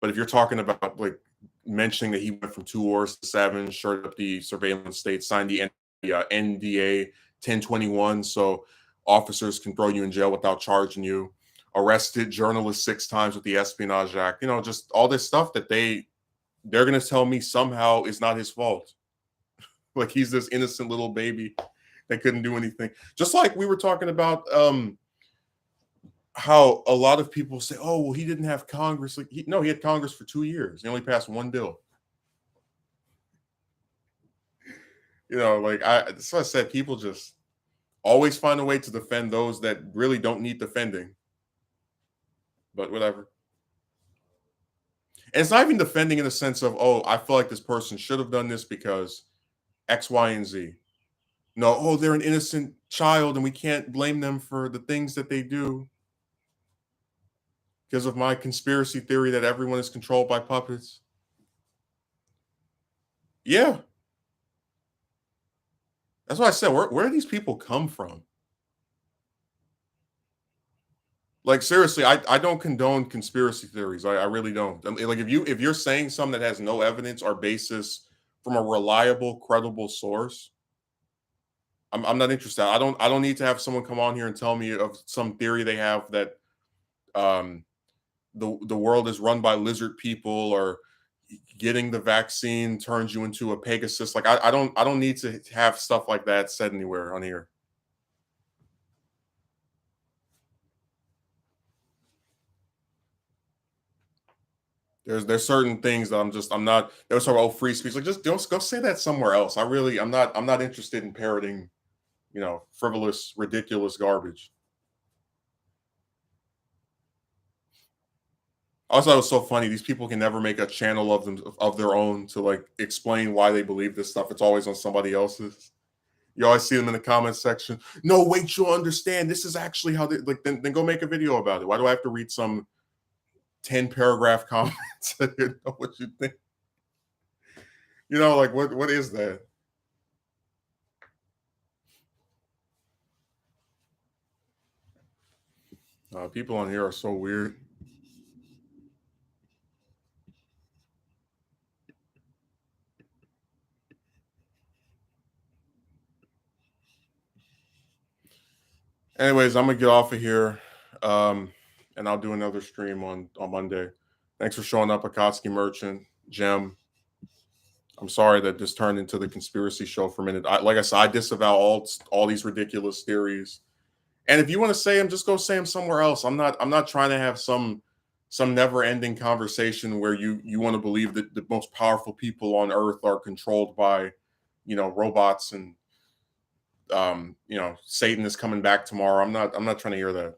but if you're talking about like mentioning that he went from 2 wars to seven, shirted up the surveillance state, signed the NDA 1021, so officers can throw you in jail without charging you, arrested journalists 6 times with the Espionage Act, just all this stuff that they're going to tell me somehow is not his fault. Like he's this innocent little baby that couldn't do anything. Just like we were talking about how a lot of people say, "Oh, well, he didn't have Congress." Like, no, he had Congress for 2 years. He only passed one bill. That's what I said. People just always find a way to defend those that really don't need defending. But whatever. And it's not even defending in the sense of, "Oh, I feel like this person should have done this because X, Y, and Z." No, "Oh, they're an innocent child and we can't blame them for the things that they do because of my conspiracy theory that everyone is controlled by puppets." Yeah, that's why I said, where do these people come from? Like seriously, I don't condone conspiracy theories. I really don't. I mean, like if you're saying something that has no evidence or basis from a reliable, credible source, I'm not interested. I don't need to have someone come on here and tell me of some theory they have that um the world is run by lizard people or getting the vaccine turns you into a Pegasus. Like I don't need to have stuff like that said anywhere on here. There's certain things that I'm not. They was talking about, oh, free speech. Like, just go say that somewhere else. I'm not interested in parroting, frivolous, ridiculous garbage. Also, it was so funny. These people can never make a channel of their own to like explain why they believe this stuff. It's always on somebody else's. You always see them in the comments section. No, wait, you'll understand. This is actually how they like. Then go make a video about it. Why do I have to read some 10 paragraph comments? I didn't know what you think. Like what is that? People on here are so weird. Anyways, I'm gonna get off of here, and I'll do another stream on Monday. Thanks for showing up, Akatsuki Merchant, Gem. I'm sorry that this turned into the conspiracy show for a minute. Like I said, I disavow all these ridiculous theories. And if you want to say them, just go say them somewhere else. I'm not trying to have some never ending conversation where you want to believe that the most powerful people on earth are controlled by robots and Satan is coming back tomorrow. I'm not trying to hear that.